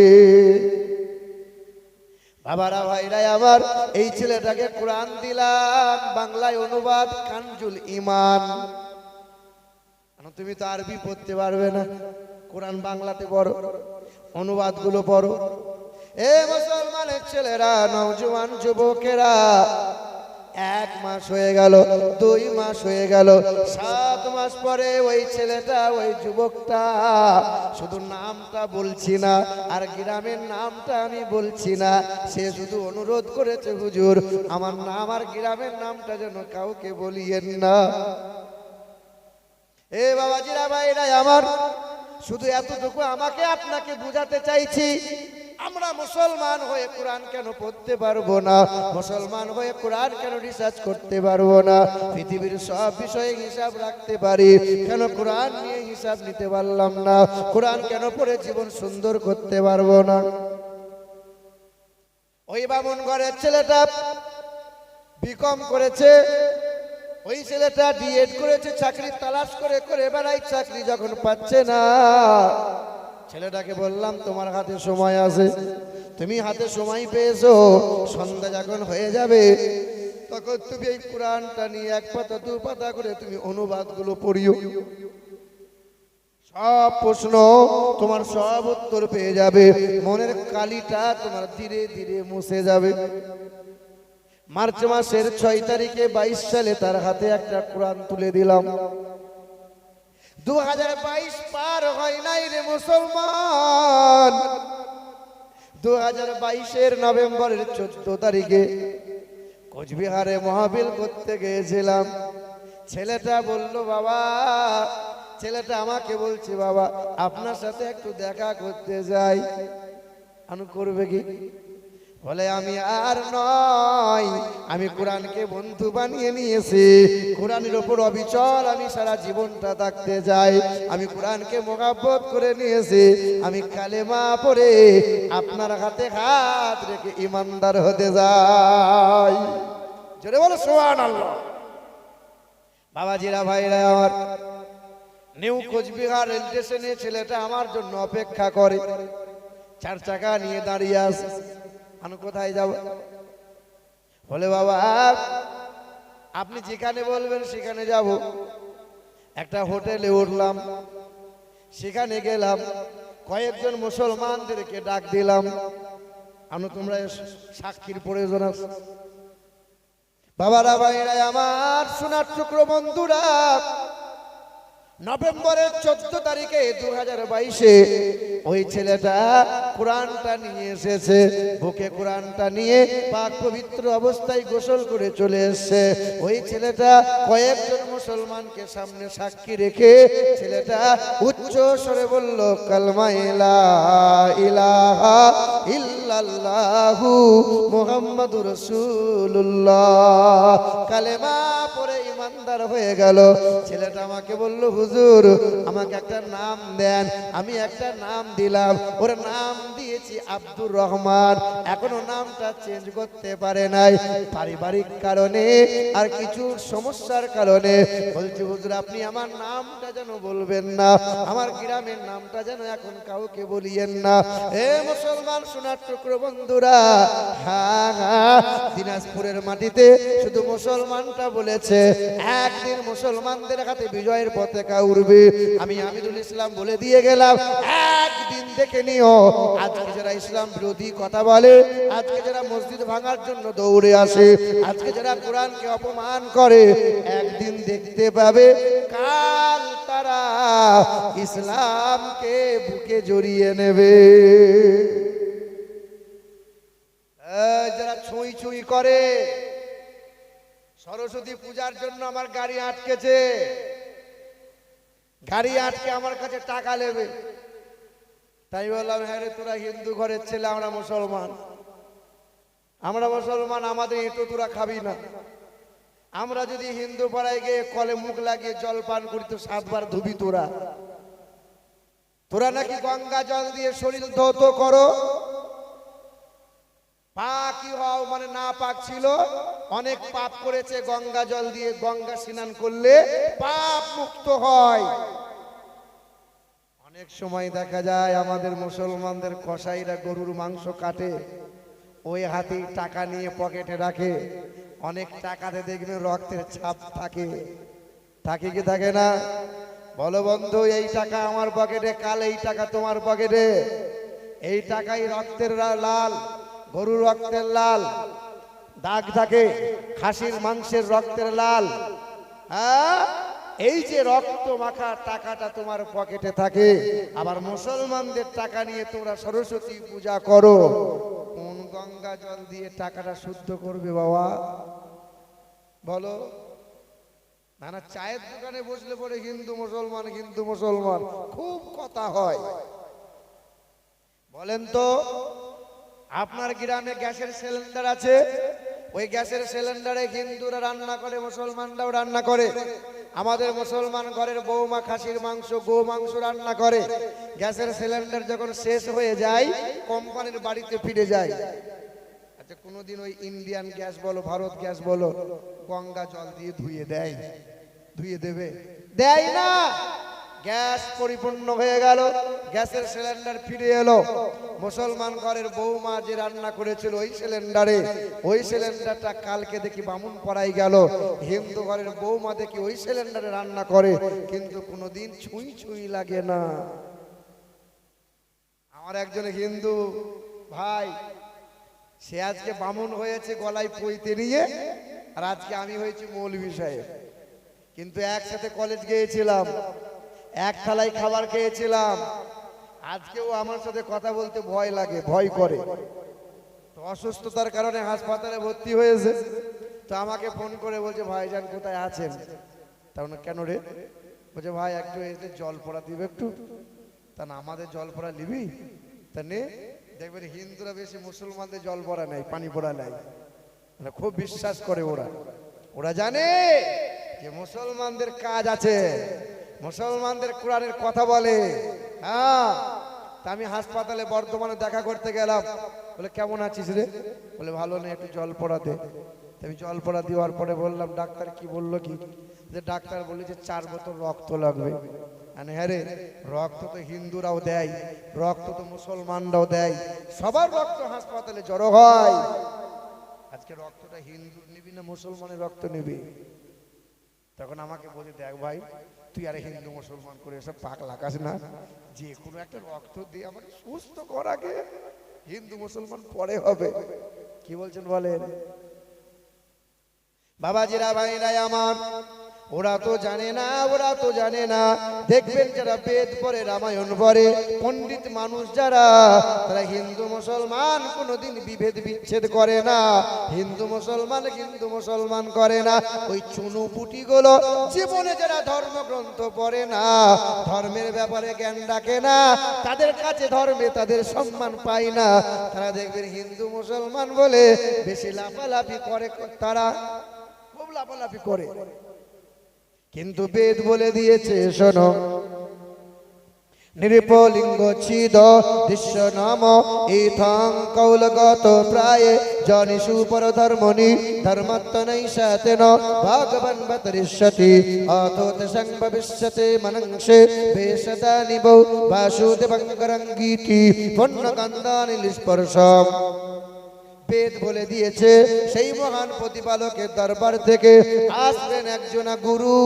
বাবারা, ভাইরা আমার, এই ছেলেটাকে কোরআন দিলাম, বাংলায় অনুবাদ, কানজুল ইমান। তুমি তো আরবি পড়তে পারবে না, কোরআন বাংলাতে পড়ো, অনুবাদ গুলো পড়ো। এ মুসলমানের ছেলেরা, নওজোয়ান যুবকেরা, 1 মাস হয়ে গেল, 2 মাস হয়ে গেল, 7 মাস পরে ওই ছেলেটা, ওই যুবকটা, শুধু নামটা বলছি না আর গ্রামের নামটা আমি বলছি না, সে শুধু অনুরোধ করেছে, হুজুর আমার নাম আর গ্রামের নামটা যেন কাউকে বলিয়েন না। এ বাবাজিরা, ভাইরা আমার, শুধু এতটুকু আমাকে আপনাকে বুঝাতে চাইছি, আমরা মুসলমান হয়ে কোরআন কেন পড়তে পারবো না, মুসলমান হয়ে কোরআন কেন রিসার্চ করতে পারবো না, পৃথিবীর সব বিষয়ে হিসাব রাখতে পারি, কেন কোরআন নিয়ে হিসাব নিতে পারলাম না, কোরআন কেন পড়ে জীবন সুন্দর করতে পারবো না। ওই বামুন ঘরের ছেলেটা বিকম করেছে, ওই ছেলেটা ডিএড করেছে, চাকরি তালাশ করে করে বেড়াই, চাকরি যখন পাচ্ছে না, ছেলেটাকে বললাম তোমার হাতে সময় আছে, তুমি হাতে সময় পেয়েছো, সন্ধ্যা যখন হয়ে যাবে তখন তুমি এই কোরআনটা নিয়ে 1 পাতা 2 পাতা করে তুমি অনুবাদগুলো পড়িও। সব প্রশ্ন তোমার সব উত্তর পেয়ে যাবে, মনের কালিটা তোমার ধীরে ধীরে মুছে যাবে। মার্চ মাসের 6 তারিখে 22 সালে তার হাতে একটা কোরআন তুলে দিলাম। 2022 পার হয় নাই রে মুসলমান। 2022-এর নভেম্বরের 14 তারিখে কোচবিহারে মাহফিল করতে গিয়েছিলাম। ছেলেটা বলল, বাবা, ছেলেটা আমাকে বলছে, বাবা আপনার সাথে একটু দেখা করতে যাই। আমি করবে কি? বলে আমি আর নয়, আমি কোরআনকে বন্ধু বানিয়ে নিয়েছি। কোরআনের ওপর অবিচল আমি সারা জীবনটা থাকতে চাই। আমি কোরআনকে মোহাব্বত করে নিয়েছি। আমি কালেমা পড়ে আপনার হাতে হাত রেখে ইমানদার হতে যাই। জোরে বলো সুবহানাল্লাহ। বাবাজিরা, ভাইরা আমার, নিউ কোচবিহার রেল স্টেশনে ছেলেটা আমার জন্য অপেক্ষা করে। 4 চাকা নিয়ে দাঁড়িয়ে আছে। আমি কোথায় যাব? বলে, বাবা আপনি যেখানে বলবেন সেখানে যাব। একটা হোটেলে উঠলাম, সেখানে গেলাম, কয়েকজন মুসলমানদেরকে ডাক দিলাম। আমি তোমরা সাক্ষীর প্রয়োজন আছে। বাবারা, ভাইরা আমার, সোনার টুকরো বন্ধুরা, নভেম্বরের 14 তারিখে 2022-এ ওই ছেলেটা কোরআনটা নিয়ে এসেছে। বুকে কোরআনটা নিয়ে পাক পবিত্র অবস্থায় গোসল করে চলে এসেছে। ওই ছেলেটা কয়েকজন মুসলমানকে সামনে সাক্ষী রেখে ছেলেটা উচ্চ স্বরে বলল, কালমা লা ইলাহা ইল্লাল্লাহু মুহাম্মাদুর রাসূলুল্লাহ। কালেমা পড়ে ইমানদার হয়ে গেল। ছেলেটা আমাকে বলল, হুজুর আমাকে একটা নাম দেন। আমি একটা নাম দিলাম, ওর নাম দিয়েছি আব্দুর রহমান। এখনো নামটা চেঞ্জ করতে পারে নাই, পারিবারিক কারণে আর কিছু সমস্যার কারণে। বলছি, হুজুর আপনি আমার নামটা যেন বলবেন না, আমার গ্রামের নামটা যেন এখন কাউকে বলিয়েন না। এ মুসলমান সোনার টুকরো বন্ধুরা, হ্যাঁ হ্যাঁ, দিনাজপুরের মাটিতে শুধু মুসলমানটা বলেছে, একদিন মুসলমানদের হাতে বিজয়ের পতাকা উড়বে। আমি আমিরুল ইসলাম বলে দিয়ে গেলাম, একদিন দেখে নিও। আজকে যারা ইসলাম বিরোধী কথা বলে, আজকে যারা মসজিদ ভাঙার জন্য দৌড়ে আসে, আজকে যারা কোরআনকে অপমান করে, একদিন দেখতে পাবে কাল তারা ইসলামকে বুকে জড়িয়ে নেবে। যারা ছুঁই ছুঁই করে, সরস্বতী পূজার জন্য আমার গাড়ি আটকেছে, গাড়ি আটকে আমার কাছে টাকা নেবে। তাই বললাম, হ্যাঁ রে, তোরা হিন্দু ঘরের ছেলে, আমরা মুসলমান, আমাদের এঁটো তোরা খাবি না। আমরা যদি হিন্দু পাড়ায় গিয়ে কলে মুখ লাগিয়ে জল পান করি তো 7 বার ধুবি। তোরা নাকি গঙ্গা জল দিয়ে শরীর ধৌত করো। পাকি হও মানে না পাক ছিল, অনেক পাপ করেছে, গঙ্গা জল দিয়ে গঙ্গা স্নান করলে পাপ মুক্ত হয়। অনেক সময় দেখা যায় আমাদের মুসলমানদের কসাইরা গরুর মাংস কাটে, ওই হাতে টাকা নিয়ে পকেটে রাখে। অনেক টাকাতে দেখবেন রক্তের ছাপ থাকে, থাকে কি থাকে না? বলো বন্ধু, এই টাকা আমার পকেটে, কাল এই টাকা তোমার পকেটে। এই টাকাই রক্তের লাল, গরুর রক্তের লাল দাগ থাকে, খাসির মাংসের রক্তের লাল। হ্যাঁ, এই যে রক্ত মাখা টাকাটা তোমার পকেটে থাকে। আবার মুসলমানদের টাকা নিয়ে তোমরা সরস্বতী পূজা করো। কোন গঙ্গা জল দিয়ে টাকাটা শুদ্ধ করবে বাবা বলো? না না, চায়ের দোকানে বসলে পরে হিন্দু মুসলমান, হিন্দু মুসলমান খুব কথা হয়। বলেন তো, আপনার গ্রামে গ্যাসের সিলিন্ডার আছে, ওই গ্যাসের সিলিন্ডারে হিন্দুরা রান্না করে, মুসলমানরাও রান্না করে। আমাদের মুসলমান ঘরের বৌমা খাসির মাংস, গো মাংস রান্না করে। গ্যাসের সিলিন্ডার যখন শেষ হয়ে যায়, কোম্পানির বাড়িতে ফিরে যায়। আচ্ছা, কোনোদিন ওই ইন্ডিয়ান গ্যাস বলো, ভারত গ্যাস বলো, গঙ্গা জল দিয়ে ধুয়ে দেয়? ধুয়ে দেবে? দেয় না। গ্যাস পরিপূর্ণ হয়ে গেল, গ্যাসের সিলিন্ডার ফিরে এলো। মুসলমান ঘরের বৌমা যে রান্না করেছিল ওই সিলিন্ডারে, ওই সিলিন্ডারটা কালকে দেখি বামুন পড়াই গেল। হিন্দু ঘরের বৌমা দেখি ওই সিলিন্ডারে রান্না করে, কিন্তু কোনোদিন ছুঁই ছুঁই লাগে না। আমার একজন হিন্দু ভাই, সে আজকে বামুন হয়েছে গলায় পইতে নিয়ে, আর আজকে আমি হয়েছি মৌলভী সাহেব। কিন্তু একসাথে কলেজ গিয়েছিলাম, এক থালায় খাবার খেয়েছিলাম। আজকেও আমার সাথে কথা বলতে ভয় লাগে, ভয় করে। তো অসুস্থতার কারণে হাসপাতালে ভর্তি হয়েছে। তো আমাকে ফোন করে বলছে, ভাইজান কোথায় আছেন? তখন কেন রে? বলছে, ভাই একটু এসে জল পড়া দিবে একটু। তা না, আমাদের জল পড়া নিবি? তা নে। দেখবেন হিন্দুরা বেশি মুসলমানদের জল পড়া নেয়, পানি পড়া নেয়, খুব বিশ্বাস করে ওরা। ওরা জানে যে মুসলমানদের কাজ আছে, মুসলমানদের কোরআনের কথা বলে। হ্যাঁ, তা আমি হাসপাতালে বর্ধমানে দেখা করতে গেলাম। বলে, কেমন আছিস রে? বলে, ভালো নেই, একটু জল পড়া দে। আমি জল পড়া দেওয়ার পরে বললাম, ডাক্তার কি বললো? কি যে ডাক্তার বলেছে 4 বোতল রক্ত লাগবে। হ্যাঁ রে, রক্ত তো হিন্দুরাও দেয়, রক্ত তো মুসলমানরাও দেয়, সবার রক্ত হাসপাতালে জড়ো হয়। আজকে রক্তটা হিন্দুর নিবি না মুসলমানের রক্ত নিবি? তখন আমাকে বলে, দেখ ভাই, তুই আর হিন্দু মুসলমান করে এসব পাক লাগাস না, যে কোনো একটা রক্ত দিয়ে আমাকে সুস্থ কর আগে, হিন্দু মুসলমান পরে হবে। কি বলছেন বলেন? বাবাজিরা, ভাইরাই আমার, ওরা তো জানে না, ওরা তো জানে না। দেখবেন যারা বেদ পড়ে, রামায়ণ পড়ে, পণ্ডিত মানুষ যারা, তারা হিন্দু মুসলমান কোনোদিন বিভেদ বিচ্ছেদ করে না। হিন্দু মুসলমান করে না। ওই চুনুপুটি গুলো জীবনে যারা ধর্মগ্রন্থ পড়ে না, ধর্মের ব্যাপারে জ্ঞান রাখে না, তাদের কাছে ধর্মে তাদের সম্মান পায় না। তারা দেখবেন হিন্দু মুসলমান বলে বেশি লাফালাফি করে, তারা খুব লাফালাফি করে। কিন্তু বেদ বলে দিয়েছে, শোনো, নিরপলিঙ্গ ছিদ দৃশ্য নাম ইথং কৌলগত প্রায় জনিষু পর ধর্মনি ধর্মত্তনৈ সাতেন ভগবান বতরিষ্যতি অথোত সংভবিষ্যতে মনংসে বেশদানি বৌ বাসুদেবঙ্গরঙ্গীতি পণ্যকান্দানি স্পর্শম। বেদ বলে দিয়েছে, সেই মহান প্রতিপালকের দরবার থেকে আসবেন একজন গুরু।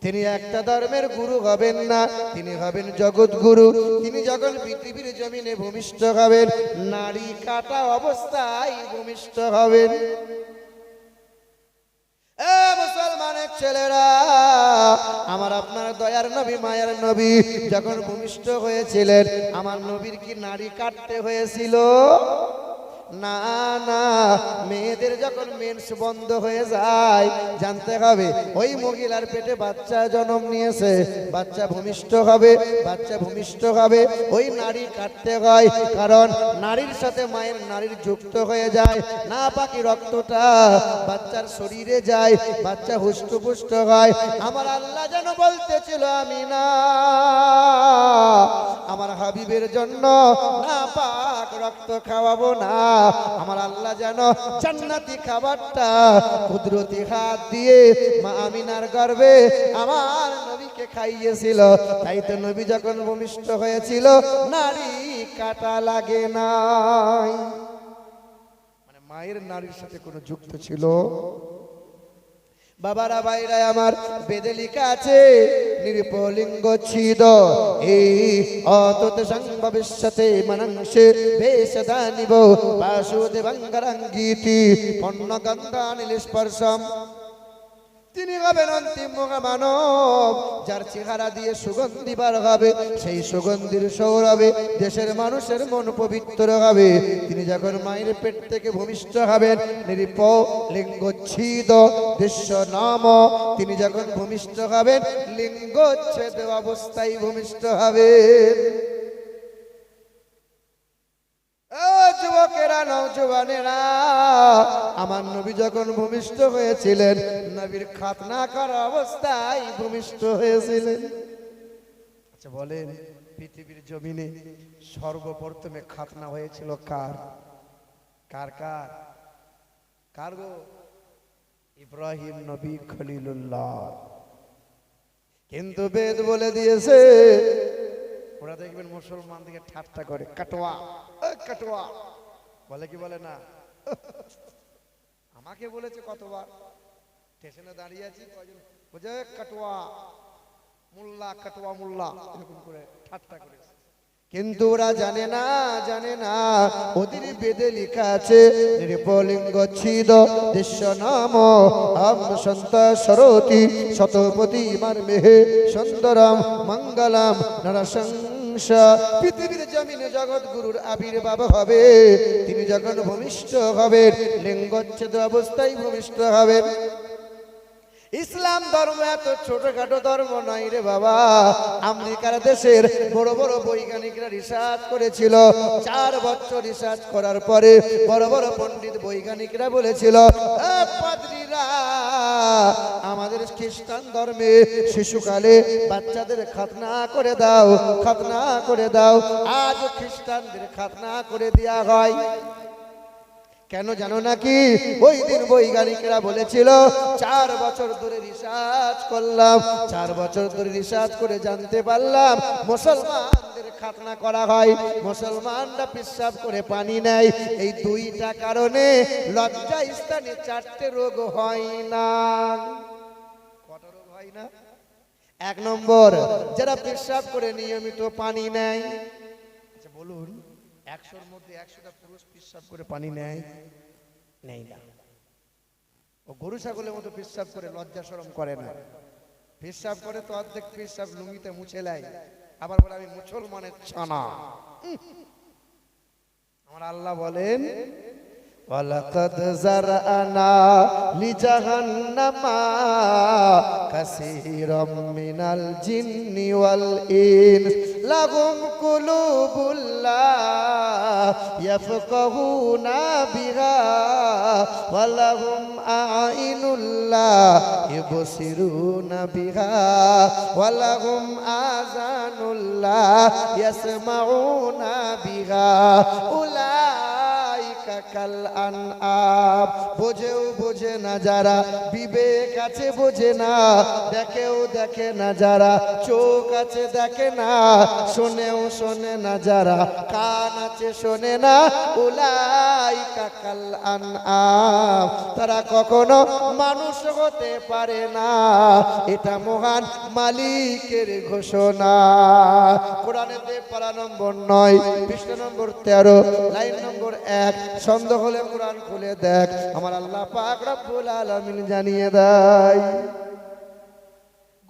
তিনি একটা ধর্মের গুরু হবেন না, তিনি হবেন জগৎ গুরু। তিনি যখন পৃথিবীর জমিনে ভূমিষ্ঠ হবেন, নারী কাটা অবস্থায় ভূমিষ্ঠ হবেন। মুসলমানের ছেলেরা, আমার আপনার দয়ার নবী, মায়ার নবী যখন ভূমিষ্ঠ হয়েছিলেন, আমার নবীর কি নারী কাটতে হয়েছিল? না না, মেয়েদের যখন মেন্স বন্ধ হয়ে যায়, জানতে হবে ওই মহিলার পেটে বাচ্চা জন্ম নিয়েছে, বাচ্চা ভূমিষ্ঠ হবে, বাচ্চা ভূমিষ্ঠ হবে, ওই নারী কাটতে হয়। কারণ নারীর সাথে মায়ের নারীর যুক্ত হয়ে যায়, না পাকি রক্তটা বাচ্চার শরীরে যায়, বাচ্চা হুষ্টপুষ্ট হয়। আমার আল্লাহ যেন বলতেছিল, আমি না, আমার হাবিবের জন্য না পাক রক্ত খাওয়াবো না। আমার আল্লাহ যেন জান্নাতি খাবারটা কুদরতি হাত দিয়ে মা আমিনার গর্ভে আমার নবীকে খাইয়েছিল। তাই তো নবী যখন ভূমিষ্ঠ হয়েছিল, নারী কাটা লাগে নাই, মানে মায়ের নারীর সাথে কোনো যুক্ত ছিল। বাবারা, ভাইরা আমার, বেদে লেখা আছে, নিরপলিঙ্গ ছিদ এই অতত সংভবিষ্যতে মনংসে বেশদানিব বাসুদেবঙ্গরঙ্গীতি পণ্যগন্ধানি স্পর্শম। তিনি হবেন অন্তিম মহামানব, যার চেহারা দিয়ে সুগন্ধি বার হবে, সেই সুগন্ধির সৌরভে দেশের মানুষের মন পবিত্র হবে। তিনি যখন মায়ের পেট থেকে ভূমিষ্ঠ হবেন, নিরপলিঙ্গচ্ছেদ দৃশ্য নাম, তিনি যখন ভূমিষ্ঠ হবেন, লিঙ্গচ্ছেদ অবস্থায় ভূমিষ্ঠ হবেন। যুবকেরা, নওজওয়ানেরা, আমার নবী যখন ভূমিষ্ঠ হয়েছিলেন, নবীর খাতনা করা অবস্থায় ভূমিষ্ঠ হয়েছিলেন। আচ্ছা বলেন, পৃথিবীর জমিনে সর্বপ্রথমে খাতনা হয়েছিল কার? কার কার কার গো? ইব্রাহিম নবী খলিলুল্লাহ। কিন্তু বেদ বলে দিয়েছে, ওরা দেখবেন মুসলমান দিকে ঠাট্টা করে, কাটোয়া কাটোয়া বলে কি বলে না? আমাকে বলেছে কতবার, স্টেশনে দাঁড়িয়ে আছি, কয়জন বুঝে কাটোয়া মোল্লা, কাটোয়া মোল্লা এরকম করে ঠাট্টা করেছে। কিন্তু ওরা জানে না, জানে না ওদের বেদে লেখা আছে নৃপলিঙ্গ ছিদ দৃশ্য নাম আম সন্ত সরতি শতপতি মার মেহে সুন্দরম মঙ্গলম নরসংস। পৃথিবীর জমিনে জগৎ গুরুর আবির্ভাব হবে, তিনি যখন ভূমিষ্ঠ হবেন লিঙ্গচ্ছেদ অবস্থায় ভূমিষ্ঠ হবেন। ইসলাম ধর্ম এত ছোটখাটো ধর্ম নয় রে বাবা। আমেরিকার দেশের বড় বড় বৈজ্ঞানিকরা রিসার্চ করেছিল, 4 বছর রিসার্চ করার পরে বড় বড় পণ্ডিত বৈজ্ঞানিকরা বলেছিল, পাদ্রীরা আমাদের খ্রিস্টান ধর্মে শিশুকালে বাচ্চাদের খাতনা করে দাও, খাতনা করে দাও। আজ খ্রিস্টানদের খাতনা করে দেয়া হয় কেন জানো নাকি? ওই দিন বৈজ্ঞানিকরা বলেছিল 4 বছর ধরে রিসার্চ করলাম, 4 বছর ধরে রিসার্চ করে জানতে পারলাম মুসলমানদের খাতনা করা হয়, মুসলমানরা পেশাব করে পানি নেয়। এই 2টা কারণে লজ্জা স্থানে 4টে রোগ হয় না। কটা রোগ হয় না? 1 নম্বর, যারা পেশাব করে নিয়মিত পানি নেয়। আচ্ছা বলুন, 100-র মধ্যে 100টা পুরুষ পেশাব করে পানি নেয়? নেই না। ও গরু ছাগলের মতো পেশাব করে লজ্জা শরম করে না। পেশাব করে তো অর্ধেক পেশাব লুঙ্গিতে মুছে নেয়, আবার বলে আমি মুসলমানের ছানা। আমার আল্লাহ বলেন, ওয়ালাকাদ যারআনা লিজাহান্নামা কাসীরাম মিনাল জিন্নি ওয়াল ইনস লাহুম কুলুবুল লা ইয়াফকাহুনা বিহা ওয়া লাহুম আ'ইনুল লা ইবসিরুনা বিহা ওয়া লাহুম আযানুল লা ইয়াসমাউনা বিহা উলাইকা কাল আনআম। বোঝেও বোঝে না যারা, বিবেক আছে বোঝে না, দেখেও দেখে না যারা, চোখ আছে দেখে না, শোনেও শোনে না যারা, কান আছে শোনে না, উলাইকা কাল আনআম। তারা কখনো মানুষ হতে পারে না, এটা মহান মালিকের ঘোষণা। কোরআনেতে পারা নম্বর 9 পৃষ্ঠা নম্বর 13 লাইন নম্বর 1। সন্দেহ হলে কোরআন খুলে দেখ, আমার আল্লাহ পাক রব্বুল আলামিন জানিয়ে দেয়।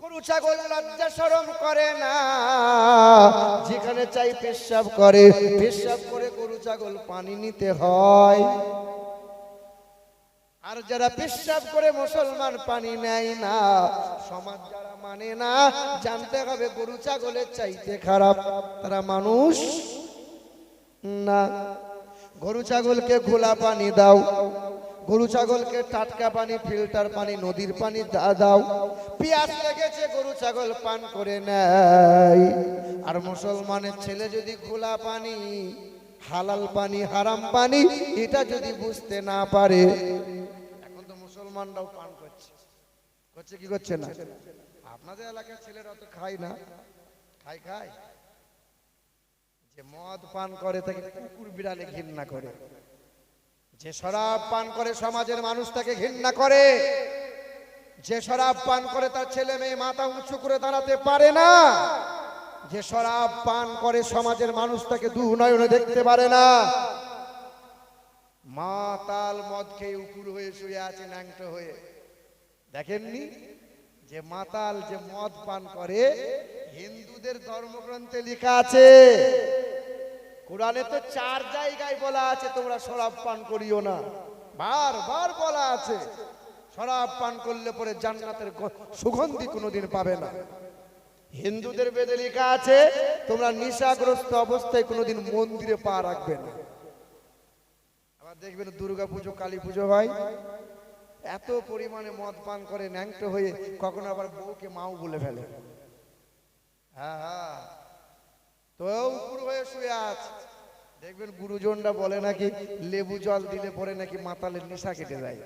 গরু ছাগল লজ্জা শরম করে না, যেখানে চাই পেশাব করে, পেশাব করে গরু ছাগল পানি নিতে হয়। আর যারা পেশাব করে মুসলমান পানি নেয় না, সমাজ যারা মানে না, জানতে হবে গরু ছাগলের চাইতে খারাপ, তারা মানুষ না। গরু ছাগলকে ঘোলা পানি দাও, গরু ছাগলকে টাটকা পানি, ফিল্টার পানি, নদীর পানি দাও। পিয়াস লেগেছে গরু ছাগল পান করে নেয়। আর মুসলমানের ছেলে যদি ঘোলা পানি, হালাল পানি, হারাম পানি এটা যদি বুঝতে না পারে, এখন তো মুসলমানরাও পান করছে, করছে কি করছে না? আপনাদের এলাকার ছেলেরা তো খায় না, খায় যে মদ পান করে তাকে কুকুর বিড়ালে ঘৃণা করে, যে শরাব পান করে সমাজের মানুষ তাকে ঘৃণা করে, যে শরাব পান করে তার ছেলে মেয়ে মাথা উঁচু করে দাঁড়াতে পারে না, যে শরাব পান করে সমাজের মানুষ তাকে দুনয়নে দেখতে পারে না। মাতাল মদ খেয়ে উপুর হয়ে শুয়ে আছে ন্যাংটো হয়ে, দেখেননি যে মাতাল যে মদ পান করে? হিন্দুদের ধর্মগ্রন্থে লেখা আছে, কোরআনে তো 4 জায়গায় বলা আছে তোমরা শরাব পান করিও না, বারবার বলা আছে। শরাব পান করলে পরে জান্নাতের সুগন্ধি কোনোদিন পাবে না। হিন্দুদের বেদে লেখা আছে তোমরা নেশাগ্রস্ত অবস্থায় কোনোদিন মন্দিরে পা রাখবে না। আবার দেখবেন দুর্গা পুজো, কালী পুজো হয়, এত পরিমাণে মদ পান করে ন্যাংটো হয়ে, কখনো আবার বউকে মাও বলে ফেলে। হ্যাঁ, তো উপর হয়ে শুয়ে আছে। দেখবেন গুরুজনরা বলে নাকি লেবু জল দিলে পরে নাকি মাতালের নেশা কেটে যায়।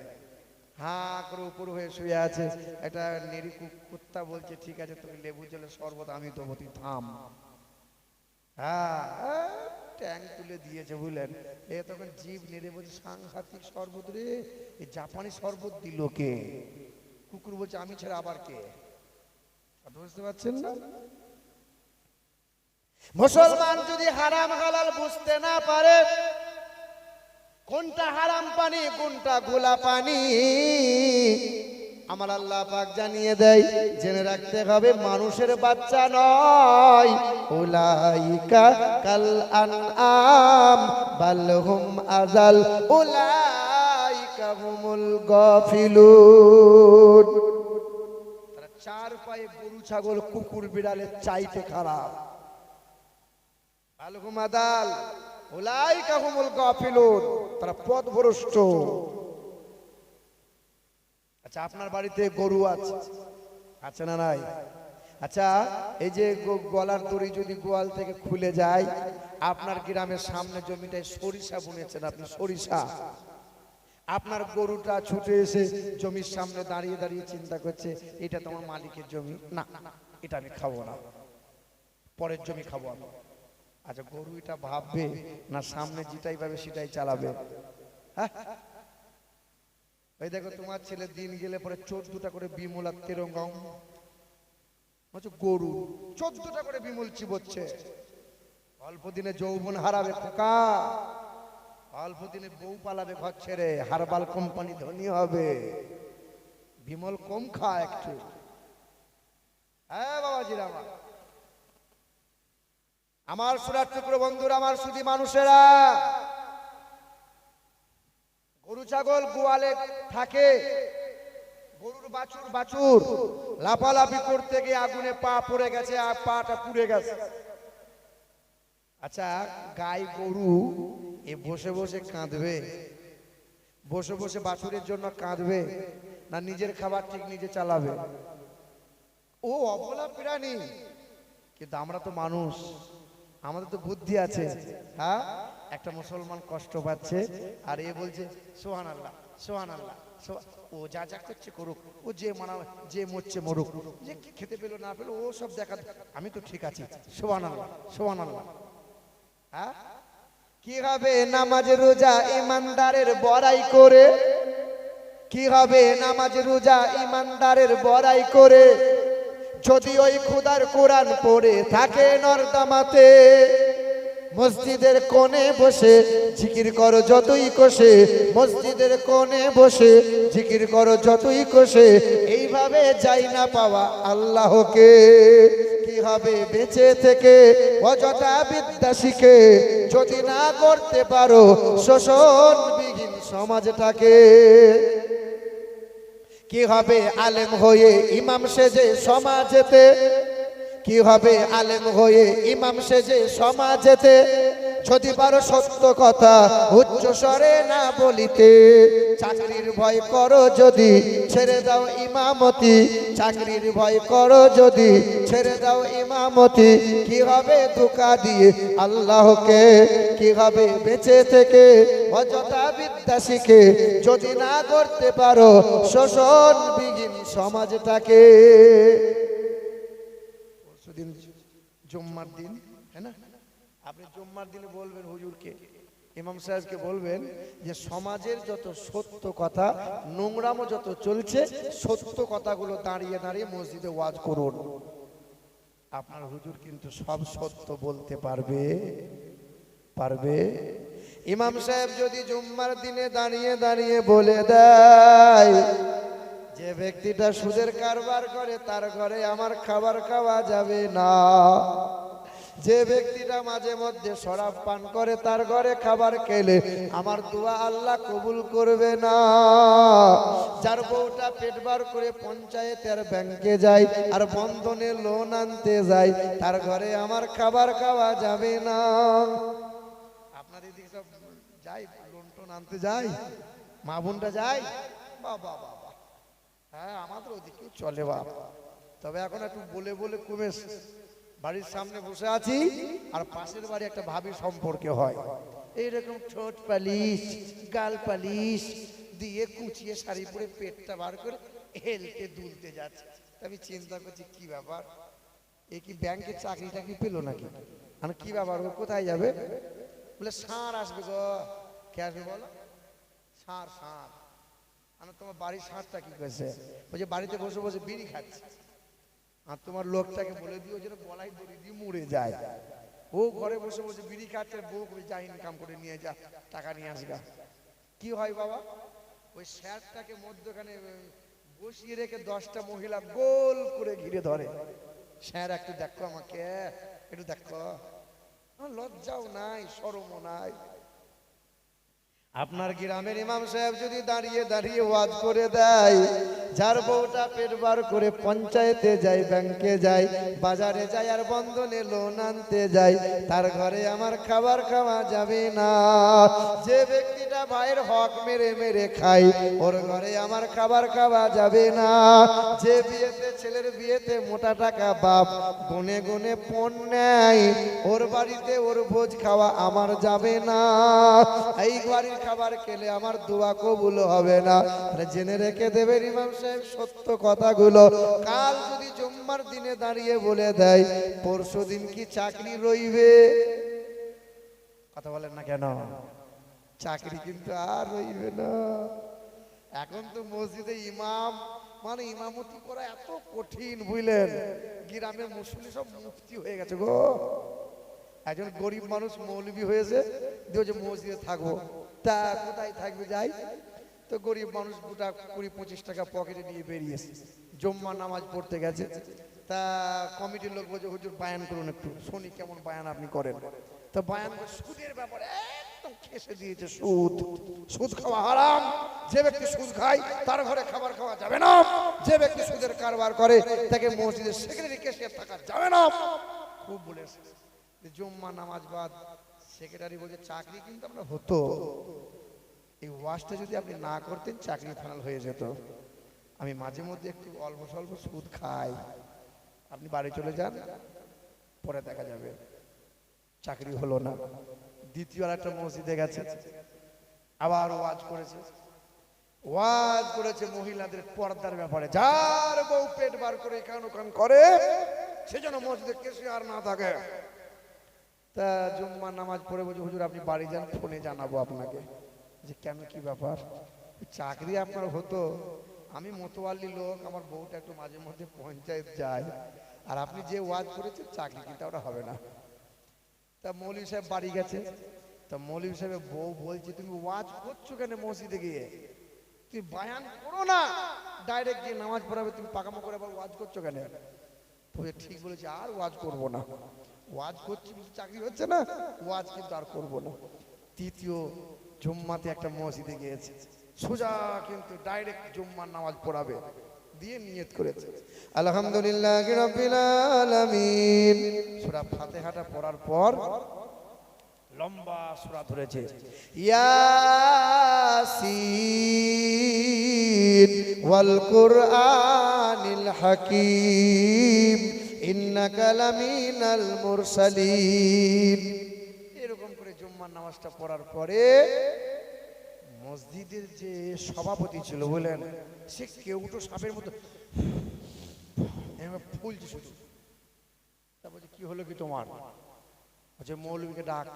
হাঁ করে উপর হয়ে শুয়ে আছে। একটা নেড়ি কুত্তা বলছে, ঠিক আছে তুমি লেবু জলের শরবত আমি দেবো, তুই থাম। হ্যাঁ, ট্যাং তুলে দিয়েছে বুঝলেন। এ তখন জিভ নেড়ে বলছে, সাংঘাতিক শরবত রে, এই জাপানি শরবত দিল কে? কুকুর বলছে, আমি ছেড়ে আবার কে? বুঝতে পারছেন না? মুসলমান যদি হারাম হালাল বুঝতে না পারে, কোনটা হারাম পানি কোনটা গোলা পানি আমার আল্লাহ পাক জানিয়ে দেয়। জেনে রাখতে হবে, মানুষের বাচ্চা নয়। উলাইকা কাল আনআম বাল হুম আযাল উলাইকা হুমুল গাফিলুন। তারা চার পায়ে গরু ছাগল কুকুর বিড়ালের চাইতে খারাপ। বাল হুম আযাল উলাইকা হুমুল গাফিলুন, তারা পথভ্রষ্ট। আচ্ছা, আপনার বাড়িতে গরু আছে না নাই? আচ্ছা, এই যে গলার দড়ি যদি গোয়াল থেকে খুলে যায়, আপনার গ্রামের সামনে জমিটায় সরিষা বুনেছেন আপনি, সরিষা, আপনার গরুটা ছুটে এসে জমির সামনে দাঁড়িয়ে দাঁড়িয়ে চিন্তা করছে, এটা তোমার মালিকের জমি, না এটা আমি খাবো না, পরের জমি খাবো আমি। আচ্ছা, গরু এটা ভাববে না সামনে যেটাই পাবে সেটাই চালাবে? হ্যাঁ, এই দেখো তোমার ছেলে দিন গেলে পরে 14টা করে বিমল আর তেরঙ্গম, গরু 14টা করে বিমল চিবোচ্ছে। অল্প দিনে যৌবন হারাবে খোকা, অল্প দিনে বউ পালাবে ঘর ছেড়ে, হারবাল কোম্পানি ধনী হবে। বিমল কম খা একটু। হ্যাঁ বাবাজিরা, আমার সুরার টুকরো বন্ধুরা, আমার শুধু মানুষেরা, গরু ছাগল গোয়ালে থাকে, গরুর বাছুর লাফালাফি করতে গিয়ে আগুনে পা পড়ে গেছে, আর পাটা পুড়ে গেছে। আচ্ছা, গাই গরু এ বসে বসে কাঁদবে, বসে বসে বাছুরের জন্য কাঁদবে, না নিজের খাবার ঠিক নিজে চালাবে? ও অবলা প্রাণী, কিন্তু আমরা তো মানুষ, আমাদের তো বুদ্ধি আছে। হ্যাঁ, একটা মুসলমান কষ্ট পাচ্ছে আর এ বলছে সুবহানাল্লাহ সুবহানাল্লাহ, ও যা যা করছে করুক, ও যে মানা যে মরছে মরুক, যে খেতে পেলো না পেলো ও সব দেখা, আমি তো ঠিক আছি, সুবহানাল্লাহ সুবহানাল্লাহ। হ্যাঁ, কি হবে নামাজ রোজা ইমানদারের বড়াই করে, কি হবে নামাজ রোজা ইমানদারের বড়াই করে, যদি ওই খোদার কোরআন পড়ে থাকে নর্দমাতে। মসজিদের কোণে বসে জিকির করো যতই কষে, মসজিদের কোণে বসে জিকির করো যতই কষে, এইভাবে যাই না পাওয়া আল্লাহকে। কি হবে বেঁচে থেকে অযথা বিদ্যা শিখে, যদি না করতে পারো শোষণবিহীন সমাজটাকে। কি হবে আলেম হয়ে ইমাম সেজে সমাজেতে, কি হবে আলেম হয়ে ইমাম সেজে সমাজেতে, যদি পারো সত্য কথা উচ্চ স্বরে না বলিতে। চাকরির ভয় করো যদি ছেড়ে দাও ইমামতি, চাকরির ভয় করো যদি ছেড়ে দাও ইমামতি। কি হবে ধোঁকা দিয়ে আল্লাহকে, কি হবে বেঁচে থেকে অযথা বিদ্যা শিখে, যদি না করতে পারো শোষণবিহীন সমাজটাকে। পরশুদিন জুম্মার দিন, হ্যাঁ না, আপনি জুম্মার দিনে বলবেন হুজুরকে, ইমাম সাহেবকে বলবেন যে সমাজের যত সত্য কথা নোংরামো যত চলছে, সত্য কথাগুলো দাঁড়িয়ে দাঁড়িয়ে মসজিদে ওয়াজ করুন। আপনার হুজুর কিন্তু সব সত্য বলতে পারবে। ইমাম সাহেব যদি জুম্মার দিনে দাঁড়িয়ে দাঁড়িয়ে বলে দেয়, যে ব্যক্তিটা সুদের কারবার করে তার ঘরে আমার খাবার খাওয়া যাবে না, যে ব্যক্তিটা মাঝে মধ্যে শরাব পান করে তার ঘরে খাবার খেলে আমার দোয়া আল্লাহ কবুল করবে না, যার বউটা পেট বার করে পঞ্চায়েতের ব্যাংকে যায় আর বন্ধনে লোন আনতে যায় তার ঘরে আমার খাবার খাওয়া যাবে না। আপনাদের দিকে সব যায়, লোন টোন আনতে যায়, মা বোনটা যায়, বাবা বাবা, হ্যাঁ আমাদের ওদিকেও চলে বাবা। তবে এখন একটু বলে বলে কমেছে। বাড়ির সামনে বসে আছি আর পাশের বাড়ি একটা ভাবি সম্পর্কে হয়, এইরকম ঠোঁট পালিশ গাল পালিশ দিয়ে কুচিয়ে শাড়ি পরে পেটটা বার করে হেলতে দুলতে যাচ্ছে। আমি চিন্তা করছি কি ব্যাপার, এ কি ব্যাংকে চাকরি টাকরি পেলো নাকি? আমি কি ব্যাপার, ও কোথায় যাবে? বলে ষাঁড় আসবে গো। কে আসবে বলো? ষাঁড়। ষাঁড়? তোমার বাড়ির ষাঁড়টা কি করেছে? বলছে বাড়িতে বসে বসে বিড়ি খাচ্ছে। আর তোমার লোকটাকে বলে দিও যেন গলায় দড়ি দিয়ে মরে যায়। ও ঘরে বসে বসে বিড়ি খাচ্ছে, বউ করে যা ইনকাম করে নিয়ে যা, টাকা নিয়ে আসগা। কি হয় বাবা, ওই ষাঁড়টাকে মধ্যখানে বসিয়ে রেখে 10টা মহিলা গোল করে ঘিরে ধরে। ষাঁড় একটু দেখো আমাকে, একটু দেখো। আমার লজ্জাও নাই, শরমও নাই। আপনার গ্রামের ইমাম সাহেব যদি দাঁড়িয়ে দাঁড়িয়ে ওয়াজ করে দেয়, যার বউটা পেট বার করে পঞ্চায়েতে যায়, ব্যাংকে যায়, বাজারে যায়, আর বন্ধনে লোন আনতে যায়, তার ঘরে আমার খাবার খাওয়া যাবে না। যে ব্যক্তিটা ভাইয়ের হক মেরে মেরে খায়, ওর ঘরে আমার খাবার খাওয়া যাবে না। যে বিয়েতে, ছেলের বিয়েতে মোটা টাকা বাপ গুনে গুনে পণ নেয়, ওর বাড়িতে ওর ভোজ খাওয়া আমার যাবে না। এই বাড়ির খাবার খেলে আমার দোয়া কবুল হবে না। জেনে রেখে দেবেন ইমাম সাহেব সত্য কথাগুলো। কাল যদি জুম্মার দিনে দাঁড়িয়ে বলে দেয় পরশু দিন কি চাকরি রইবে? কথা বলেন না কেন? চাকরি কিন্তু আর রইবে না। এখন তো মসজিদে ইমাম মানে ইমামতি করা এত কঠিন, বুঝলেন? গ্রামের মুসলিম সব মুফতি হয়ে গেছে গো। একজন গরিব মানুষ মৌলবি হয়েছে, দিয়ে যে মসজিদে থাকবো, তা কোথায় থাকবে? যাই তো গরিব মানুষ গোটা 20-25 টাকা পকেটে নিয়ে বেরিয়েছে, জুম্মা নামাজ পড়তে গেছে। তা কমিটির লোক বলছে হুজুর বায়ান করুন একটু, শুনি কেমন বায়ান আপনি করেন। তো বায়ান করে সুদের ব্যাপারে একদম খেসে দিয়েছে। সুদ, সুদ খাওয়া হারাম। যে ব্যক্তি সুদ খায় তার ঘরে খাবার খাওয়া যাবে না। যে ব্যক্তি সুদের কারবার করে তাকে মসজিদের সেক্রেটারি ক্যাশিয়ার থাকা যাবে না। খুব বলেছে। জুম্মা নামাজ বাদ সেক্রেটারি বলছে চাকরি কিন্তু আমরা হতো, এই ওয়াজটা যদি আপনি না করতেন চাকরি ফাইনাল হয়ে যেত। আমি মাঝে মধ্যে একটু অল্প স্বল্প সুদ খাই, আপনি বাড়ি চলে যান, পরে দেখা যাবে। চাকরি হলো না। দ্বিতীয় আর একটা মসজিদে গেছে, আবার ওয়াজ করেছে। ওয়াজ করেছে মহিলাদের পর্দার ব্যাপারে। যার বউ পেট বার করে এখান ওখান করে সেজন্য মসজিদে কেসে আর না থাকে। তা জুম্মা নামাজ পড়ে বলছে হুজুর আপনি বাড়ি যান, ফোনে জানাবো আপনাকে। যে কেন, কি ব্যাপার? চাকরি আপনার হতো, আমি মতোয়াল্লি লোক, আমার বউটা একটু মাঝে মধ্যে পঞ্চায়েত যায়, আর আপনি যে ওয়াজ করেছেন চাকরি কিন্তু ওটা হবে না। তা মৌলভী সাহেব বাড়ি গেছে। তা মৌলভী সাহেবের বউ বলছে তুমি ওয়াজ করছো কেন মসজিদে গিয়ে? তুমি বায়ান করো না, ডাইরেক্ট গিয়ে নামাজ পড়াবে, তুমি পাকামো করে আবার ওয়াজ করছো কেন? ঠিক বলেছে, আর ওয়াজ করবো না। ওয়াজ করছি চাকরি হচ্ছে না, ওয়াজ কিন্তু আর করবো না। তৃতীয় জুম্মাতে একটা মসজিদে গিয়েছে, সোজা কিন্তু ডাইরেক্ট জুম্মার নামাজ পড়াবে, দিয়ে নিয়ত করেছে আলহামদুলিল্লাহি রাব্বিল আলামিন। সূরা ফাতিহাটা পড়ার পর লম্বা সূরা ধরেছে, ইয়াসিন ওয়াল কুরআনিল হাকীম ইন্নাকা লামিনাল মুরসালিন। এরকম করে জুম্মার নামাজটা পড়ার পরে মসজিদের যে সভাপতি ছিল বলেন, সে কেউটো সাপের মতো ফুলছে শুধু। তা বলছে কি হলো কি তোমার? বলছে মৌলভীকে ডাক।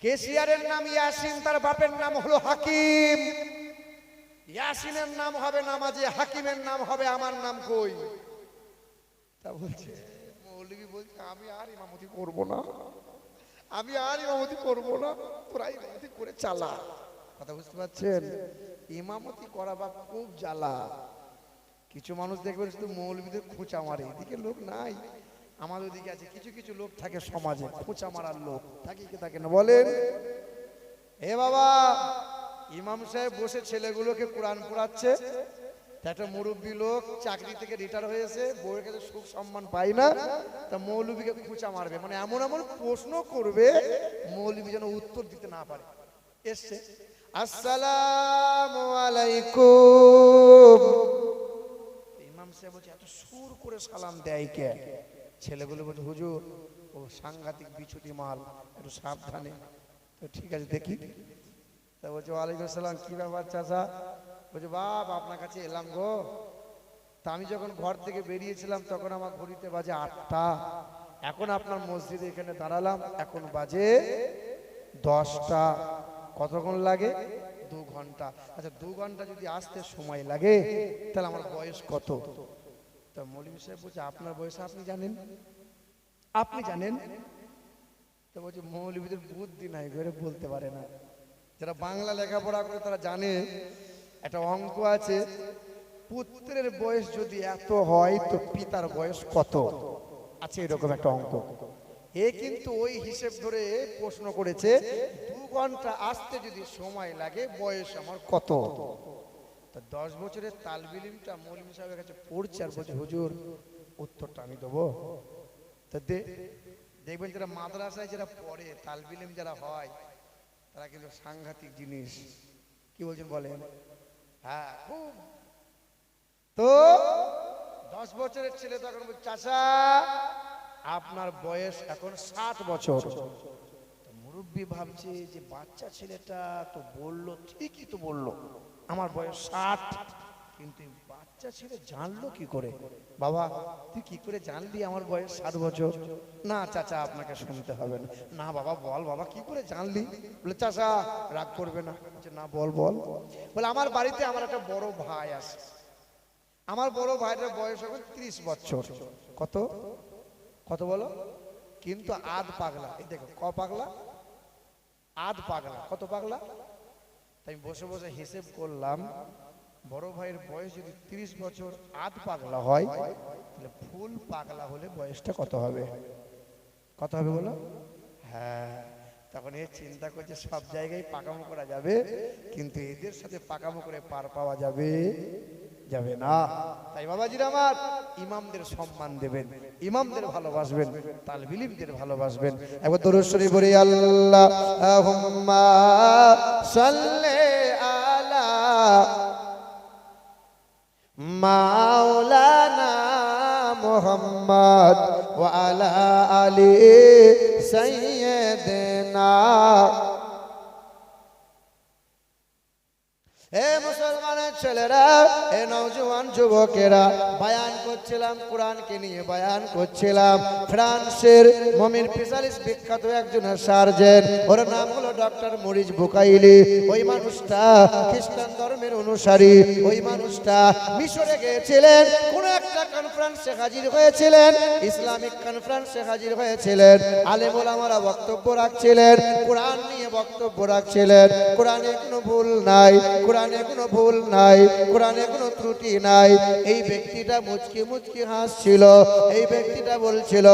কেশিয়ারের নাম ইয়াসিন, তার বাপের নাম হলো হাকিম। ইয়াসিনের নাম হবে নামাজে, হাকিমের নাম হবে আমার নাম কই? তা বলছে মৌলভী বলছে আমি আর ইমামতি করবো না, আমি আর ইমামতি করবো না, তোরা ইমামতি করে চালা। কথা বুঝতে পারছেন? ইমামতি করা বা খুব জ্বালা। কিছু মানুষ দেখবেন শুধু মৌলভীদের খোঁচা মারে, এদিকে লোক নাই, আমাদের ওদিকে আছে। কিছু কিছু লোক থাকে সমাজে খোঁচা মারার লোক, থাকে কি থাকে না বলেন? এ বাবা, ইমাম সাহেব বসে ছেলেগুলোকে কোরআন পড়াচ্ছে। একটা মুরব্বী লোক চাকরি থেকে রিটায়ার হয়েছে, বউয়ের কাছে সুখ সম্মান পায় না, তা মৌলভীকে খোঁচা মারবে, মানে এমন এমন প্রশ্ন করবে মৌলভী যেন উত্তর দিতে না পারে। এসছে, আসসালামু আলাইকুম। ইমাম সাহেব বলছে এত সুর করে সালাম দেয় কে? ছেলেগুলো বলছে হুজুর ও সাংঘাতিক বিছুটি মাল, একটু সাবধানে। তো ঠিক আছে দেখি। তা বলছে ওয়ালাইকুম আসসালাম, কি ব্যাপার চাচা? বলছে বাপ আপনার কাছে এলাম গো। তা আমি যখন ঘর থেকে বেরিয়েছিলাম তখন আমার ঘড়িতে বাজে 8টা, এখন আপনার মসজিদে এখানে দাঁড়ালাম, এখন বাজে 10টা। কতক্ষণ লাগে? 2 ঘন্টা। আচ্ছা 2 ঘন্টা যদি আসতে সময় লাগে তাহলে আমার বয়স কত? তা মৌলভী সাহেব বলছে আপনার বয়স আপনি জানেন? আপনি জানেন? তো বলছে মৌলভীদের বুদ্ধি নাই, ঘরে বলতে পারে না। যারা বাংলা লেখাপড়া করে তারা জানে একটা অঙ্ক আছে, পুত্রের বয়স যদি এত হয় তো পিতার বয়স কত আছে, এরকম একটা অঙ্ক। এ কিন্তু ওই হিসেব ধরে প্রশ্ন করেছে, 2 ঘন্টা আসতে যদি সময় লাগে বয়স আমার কত? তা 10 বছরের তালবিলিমটা মৌলভী সাহেবের কাছে পড়ছে আর বলছে হুজুর উত্তরটা আমি দেবো। তা দেখবেন যারা মাদ্রাসায় যারা পড়ে তালবিলিম যারা হয় তারা কিন্তু সাংঘাতিক জিনিস। কি বলছেন বলেন? হ্যাঁ খুব। তো 10 বছরের ছেলে তখন বলছে চাচা আপনার বয়স এখন 60 বছর। মুরব্বী ভাবছে যে বাচ্চা ছেলেটা তো বললো, ঠিকই তো বললো আমার বয়স 60, কিন্তু বাচ্চা ছেলে জানলো কি করে? বাবা তুই কি করে জানলি আমার বয়স 60 বছর? না চাচা আপনাকে শুনতে হবে না। না বাবা বল, বাবা কি করে জানলি? বলে চাচা রাগ করবে না। না বল বল। বলে আমার বাড়িতে আমার একটা বড় ভাই আছে, আমার বড় ভাইটার বয়স এখন 30 বছর। কত কত বলো? কিন্তু আধ পাগলা। এই দেখো ক পাগলা? আধ পাগলা। কত পাগলা? তাই বসে বসে হিসেব করলাম, বড় ভাইয়ের বয়স যদি 30 বছর আধ পাগলা হয় তাহলে ফুল পাগলা হলে বয়সটা কত হবে? কত হবে বলো? হ্যাঁ, তখন এ চিন্তা করছে সব জায়গায় পাকামো করা যাবে, কিন্তু এদের সাথে পাকামো করে পার পাওয়া যাবে যাবে না। তাই বাবাজিরা আমার ইমামদের সম্মান দেবেন, ইমামদের ভালোবাসবেন, তালবিলিমদের ভালোবাসবেন। একবার দরুদ শরীফ পড়ি, আল্লাহুম্মা সাল্লি আলা মাওলানা মুহাম্মদ ওয়া আলা আলি সাইয়্যিদিনা। এ মুসলমানের ছেলেরা, এ নওজোয়ান যুবকেরা, বয়ান করছিলাম কোরআনকে নিয়ে, বয়ান করছিলাম। ফ্রান্সের মমির স্পেশালিস্ট বিখ্যাত একজন সার্জন, ওর নাম হলো ডক্টর মরিস বুকাইলি। ওই মানুষটা খ্রিস্টান ধর্মের অনুসারী। ওই মানুষটা মিশরে গিয়েছিলেন, কোন একটা কনফারেন্সে হাজির হয়েছিলেন, ইসলামিক কনফারেন্সে হাজির হয়েছিলেন। আলেম ওলামারা বক্তব্য রাখছিলেন, কোরআন নিয়ে বক্তব্য রাখছিলেন। কোরআনে কোনো ভুল নাই, কোরআনে কোনো ভুল নাই, কোরআনে কোনো ত্রুটি নাই। এই ব্যক্তিটা মুচকি মুচকি হাসছিল। এই ব্যক্তিটা বলছিল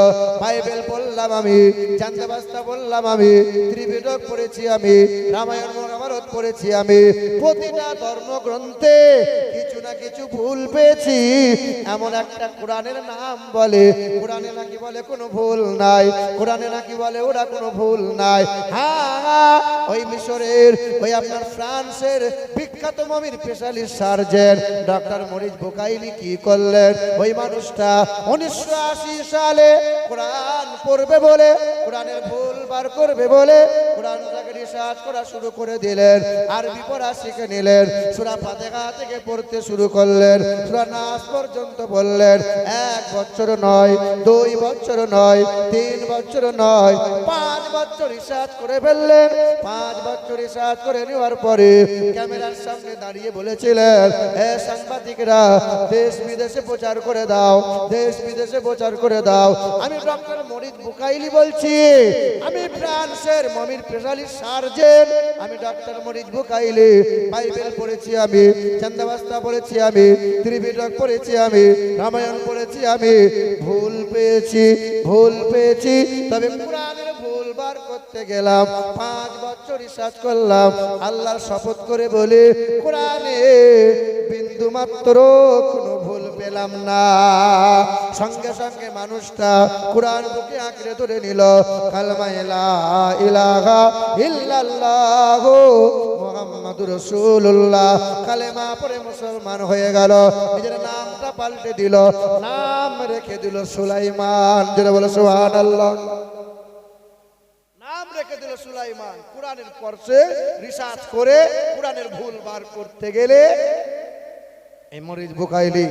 বাইবেল পড়লাম আমি, জানতাবাস্তা বললাম আমি, ত্রিপিটক পড়েছি আমি, রামায়ণ মহাভারত পড়েছি আমি, প্রতিটা ধর্মগ্রন্থে কিছু না কিছু ভুল পেয়েছি। এমন একটা কোরআনের নাম বলে, কোরআনে নাকি বলে কোনো ভুল নাই, কোরআনে নাকি বলে ওরা কোনো ভুল নাই। হ্যাঁ, ওই মিশরের, ওই আপনার ফ্রান্সের বিখ্যাত মমির specialist surgeon doctor Maurice Bucaille কি করলেন? ওই মানুষটা 1980 সালে কোরআন পড়বে বলে, কোরআনের ভুল বার করবে বলে কোরআনটাকে রিসার্চ করা শুরু করে দিলেন, আরবি পড়া শিখে নিলেন, সূরা ফাতিহা থেকে পড়তে শুরু করলেন, সূরা নাস পর্যন্ত বললেন। 1 বছর নয়, 2 বছর নয়, 3 বছর নয়, 5 বছর রিসার্চ করে ফেললেন। 5 বছর রিসার্চ করে নেওয়ার পরে ক্যামেরার সামনে দাঁড়িয়ে বলেছিলেন, হে সাংবাদিকরা, দেশ বিদেশে প্রচার করে দাও, দেশ বিদেশে প্রচার করে দাও। আমি ডক্টর মরিস বুকাইলি বলছি, আমি ফ্রান্সের মমির স্পেশালিস্ট সার্জন, আমি ডক্টর মরিস বুকাইলি। বাইবেল পড়েছি আমি, চান্দাবাস্তা পড়েছি আমি, ত্রিপিটক পড়েছি আমি, রামায়ণ পড়েছি আমি, ভুল পেয়েছি, ভুল পেয়েছি, তবে কোরআনের ভুল বার করতে গেলাম। 5 বছর রিসার্চ করলাম, আল্লাহর শপথ করে বলি কোরআনে বিন্দু মাত্র কোনো ভুল পেলাম না। সঙ্গে সঙ্গে মানুষটা কোরআন বুকে আঁকড়ে ধরে নিল, কালেমা লা ইলাহা ইল্লাল্লাহ মুহাম্মাদুর রাসূলুল্লাহ, কালেমা পড়ে মুসলমান হয়ে গেল। নিজের নামটা পাল্টে দিল, নাম রেখে দিল সুলাইমান। যারা বলে সুবহানাল্লাহ, নাম রেখে দিল সুলাইমান। কোরআনের পড়ছে, রিসার্চ করে কোরআনের ভুল বার করতে গেলে এই মরিস বুকাইলি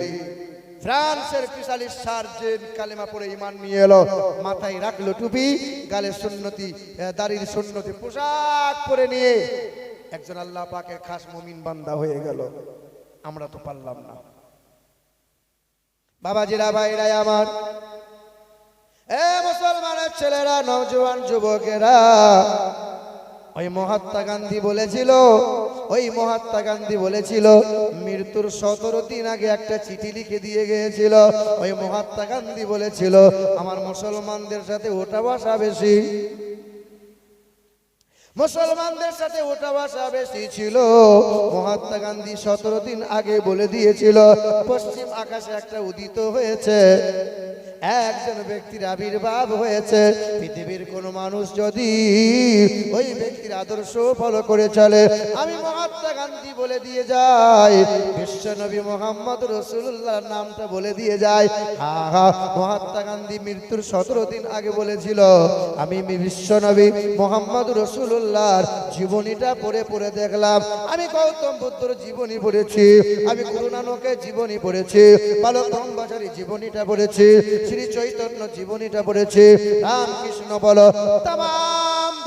ফ্রান্সের স্পেশালিস্ট সার্জেন্ট কালেমা পড়ে ঈমান নিয়ে এলো, মাথায় রাখলো টুপি, গালে সুন্নতি দাড়ির সুন্নতি পোশাক পরে নিয়ে একজন আল্লাহ পাকের খাস মুমিন বান্দা হয়ে গেল। আমরা তো পারলাম না। বাবাজিরা, ভাইরা আমার, এ মুসলমানের ছেলেরা, নওজোয়ান যুবকেরা, ওই মহাত্মা গান্ধী বলেছিল, মৃত্যুর 17 দিন আগে একটা চিঠি লিখে দিয়ে গিয়েছিল। ওই মহাত্মা গান্ধী বলেছিল, আমার মুসলমানদের সাথে ওঠা বসা বেশি, মুসলমানদের সাথে ওঠা বসা বেশি ছিল। মহাত্মা গান্ধী 17 দিন আগে বলে দিয়েছিল, পশ্চিম আকাশে একটা উদিত হয়েছে, একজন ব্যক্তির আবির্ভাব হয়েছে। পৃথিবীর কোন মানুষ যদি ওই ব্যক্তির আদর্শ ফলো করে চলে, আমি মহাত্মা গান্ধী বলে দিয়ে যাই, বিশ্ব নবী মোহাম্মদ রসুল্লাহর নামটা বলে দিয়ে যায়। মহাত্মা গান্ধী মৃত্যুর 17 দিন আগে বলেছিল, আমি বিশ্ব নবী মোহাম্মদ রসুল্লাহর জীবনীটা পড়ে দেখলাম। আমি গৌতম বুদ্ধর জীবনী পড়েছি, আমি গুরু নানকের জীবনী পড়েছি, বালক ব্রহ্মচারী জীবনীটা পড়েছি, শ্রী চৈতন্য জীবনীটা পড়েছে, রামকৃষ্ণ বলো তাম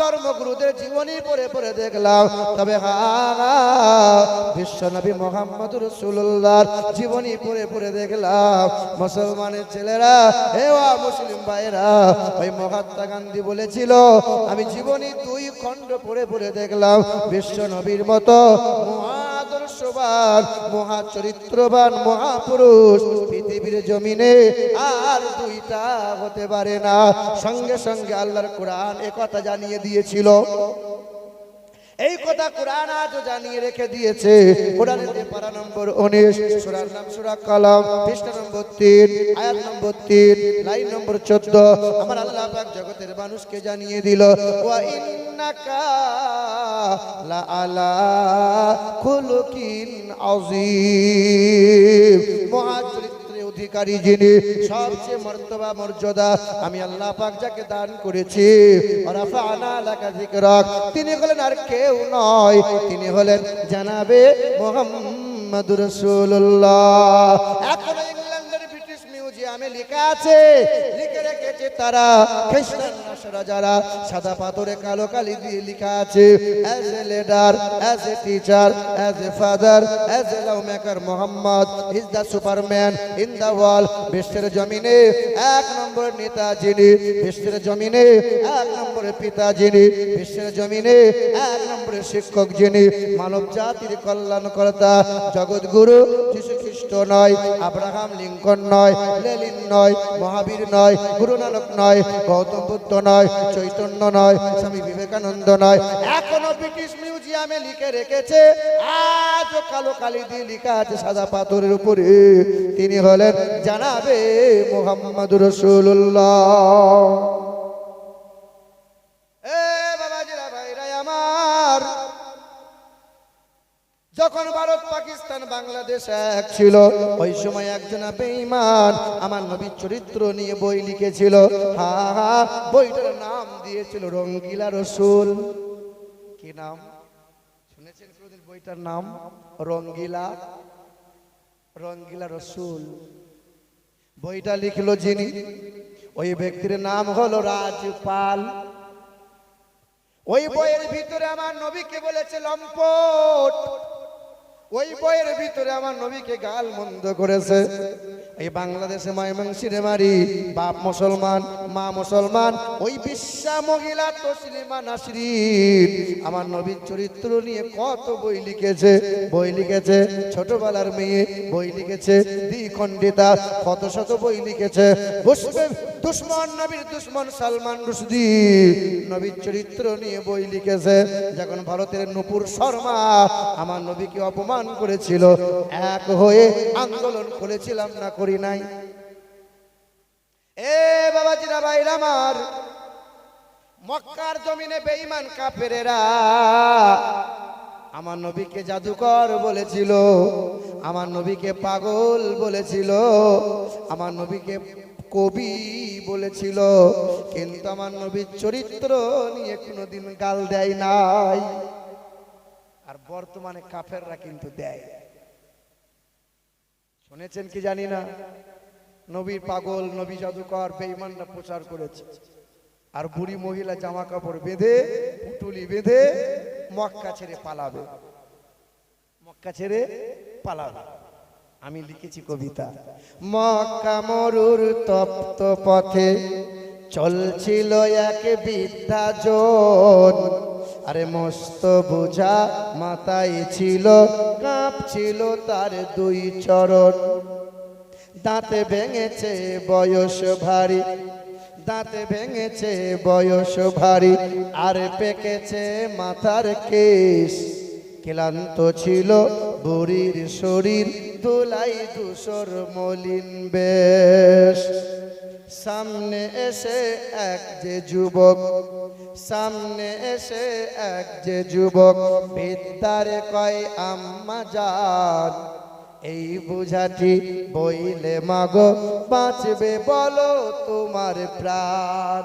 ধর্মগুরুদের জীবনী পড়ে দেখলাম। তবে বিশ্ব নবী মোহাম্মদ রাসূলুল্লাহর জীবনী পড়ে দেখলাম। মুসলমানের ছেলেরা, হে মুসলিম ভাইরা, ওই মহাত্মা গান্ধী বলেছিল, আমি জীবনী 2 খণ্ড পড়ে দেখলাম, বিশ্ব নবীর মতো মহাদর্শবান, মহাচরিত্রবান মহাপুরুষ পৃথিবীর জমিনে আর 2টা হতে পারে না। সঙ্গে সঙ্গে আল্লাহর কোরআন একথা জানিয়ে দিয়েছিল। এই কথা কোরআন আজও জানিয়ে রেখে দিয়েছে। কোরআনের পারা নম্বর 19, সূরার নাম সূরা কালাম, পৃষ্ঠা নম্বর 3, আয়াত নম্বর 3, লাইন নম্বর 14। আমার আল্লাহ পাক জগতের মানুষকে জানিয়ে দিল, ওয়া ইন্নাকা লা আলা খুলুকিন আযীম, মহাচরিত্রের অধিকারী যিনি, সবচেয়ে মর্তবা মর্যাদা আমি আল্লাহ পাক যাকে দান করেছি, রাফা'না লাকা যিকরাক, তিনি হলেন আর কেউ নয়, তিনি হলেন জানাবে মুহাম্মদুর রাসূলুল্লাহ। এখন ইংল্যান্ডের ব্রিটিশ মিউজিয়ামে লেখা আছে, লিখে রেখেছে তারা, খ্রিস্টান নাসারা যারা, সাদা পাথরে কালো কালি দিয়ে লেখা আছে, as a leader, as a teacher, as a father, as a love maker, Muhammad is the Superman in the world. বিশ্বের জমিনে 1 নম্বর নেতা যিনি, বিশ্বের জমিনে 1 নম্বরের পিতা যিনি, বিশ্বের জমিনে 1 নম্বরের শিক্ষক যিনি, মানব জাতির কল্যাণকর্তা, জগৎগুরু যীশু খ্রিস্ট নয়, আব্রাহাম লিঙ্কন নয়, লেনিন নয়, মহাবীর নয়, গুরু নানক নয়, গৌতম বুদ্ধ নয়, চৈতন্য নয়, স্বামী বিবেকানন্দ নয়। এখনো ব্রিটিশ মিউজিয়ামে লিখে রেখেছে, আজও কালো কালি দিয়ে লেখা আছে সাদা পাথরের উপরে, তিনি হলেন জানাবে মুহাম্মদুর রাসূলুল্লাহ। এ বাবাজিরা, ভাইরা আমার, যখন ভারত পাকিস্তান বাংলাদেশ এক ছিল, ওই সময় একজন বেঈমান আমার নবীর চরিত্র নিয়ে বই লিখেছিল। বইটার নাম দিয়েছিল রঙ্গিলা রসুল। কি নাম শুনেছেন কোনদিন? বইটার নাম রঙ্গিলা রসুল। বইটা লিখলো যিনি, ওই ব্যক্তির নাম হলো রাজপাল। ওই বইয়ের ভিতরে আমার নবীকে বলেছে লম্পট, ওই বইয়ের ভিতরে আমার নবীকে গাল মন্দ করেছে। এই বাংলাদেশে ময়মনসিংহে মারি, বাপ মুসলমান, মা মুসলমান, ওই বিশ্বা মহিলা তসলিমা নাসরিন আমার নবীর চরিত্র নিয়ে কত বই লিখেছে। ছোটবেলার মেয়ে বই লিখেছে, দ্বিখণ্ডিতা কত শত বই লিখেছে। দুশ্মন, নবীর দুশ্মন সালমান রুশদি নবীর চরিত্র নিয়ে বই লিখেছে। যখন ভারতের নূপুর শর্মা আমার নবীকে অপমান করেছিল, এক হয়ে আন্দোলন করেছিলাম না, করি নাই? এ বাবাজিরা, ভাইরা আমার, মক্কার জমিনে বেঈমান কাফেরেরা আমার নবীকে জাদুকর বলেছিল, আমার নবীকে পাগল বলেছিল, আমার নবীকে কবি বলেছিল, কিন্তু আমার নবীর চরিত্র নিয়ে কোনোদিন গাল দেয় নাই। আর বর্তমানে কাফেররা কিন্তু দেয়। শুনেছেন কি জানি না, নবীর পাগল, নবী জাদুকর, বেঈমানরা প্রচার করেছে। আর বুড়ি মহিলা জামা কাপড় বেঁধে, পুটুলি বেঁধে মক্কা ছেড়ে পালাবে, মক্কা ছেড়ে পালাবে। আমি লিখেছি কবিতা, মক্কা মরুর তপ্ত পথে চলছিল এক বৃদ্ধাজন, আরে মস্ত বোঝা মাথায় ছিল, কাঁপছিল তার দুই চরণ। দাঁতে ভেঙেছে বয়স ভারী, দাঁতে ভেঙেছে বয়স ভারী, আর পেকেছে মাথার কেশ। ক্লান্ত ছিল বুড়ির শরীর, ধুলাই ধূসর মলিন বেশ। সামনে এসে এক যে যুবক, সামনে এসে এক যে যুবক, বৃদ্ধারে কয় আম্মা জান, এই বোঝাটি বইলে মাগো বাঁচবে বলো তোমার প্রাণ।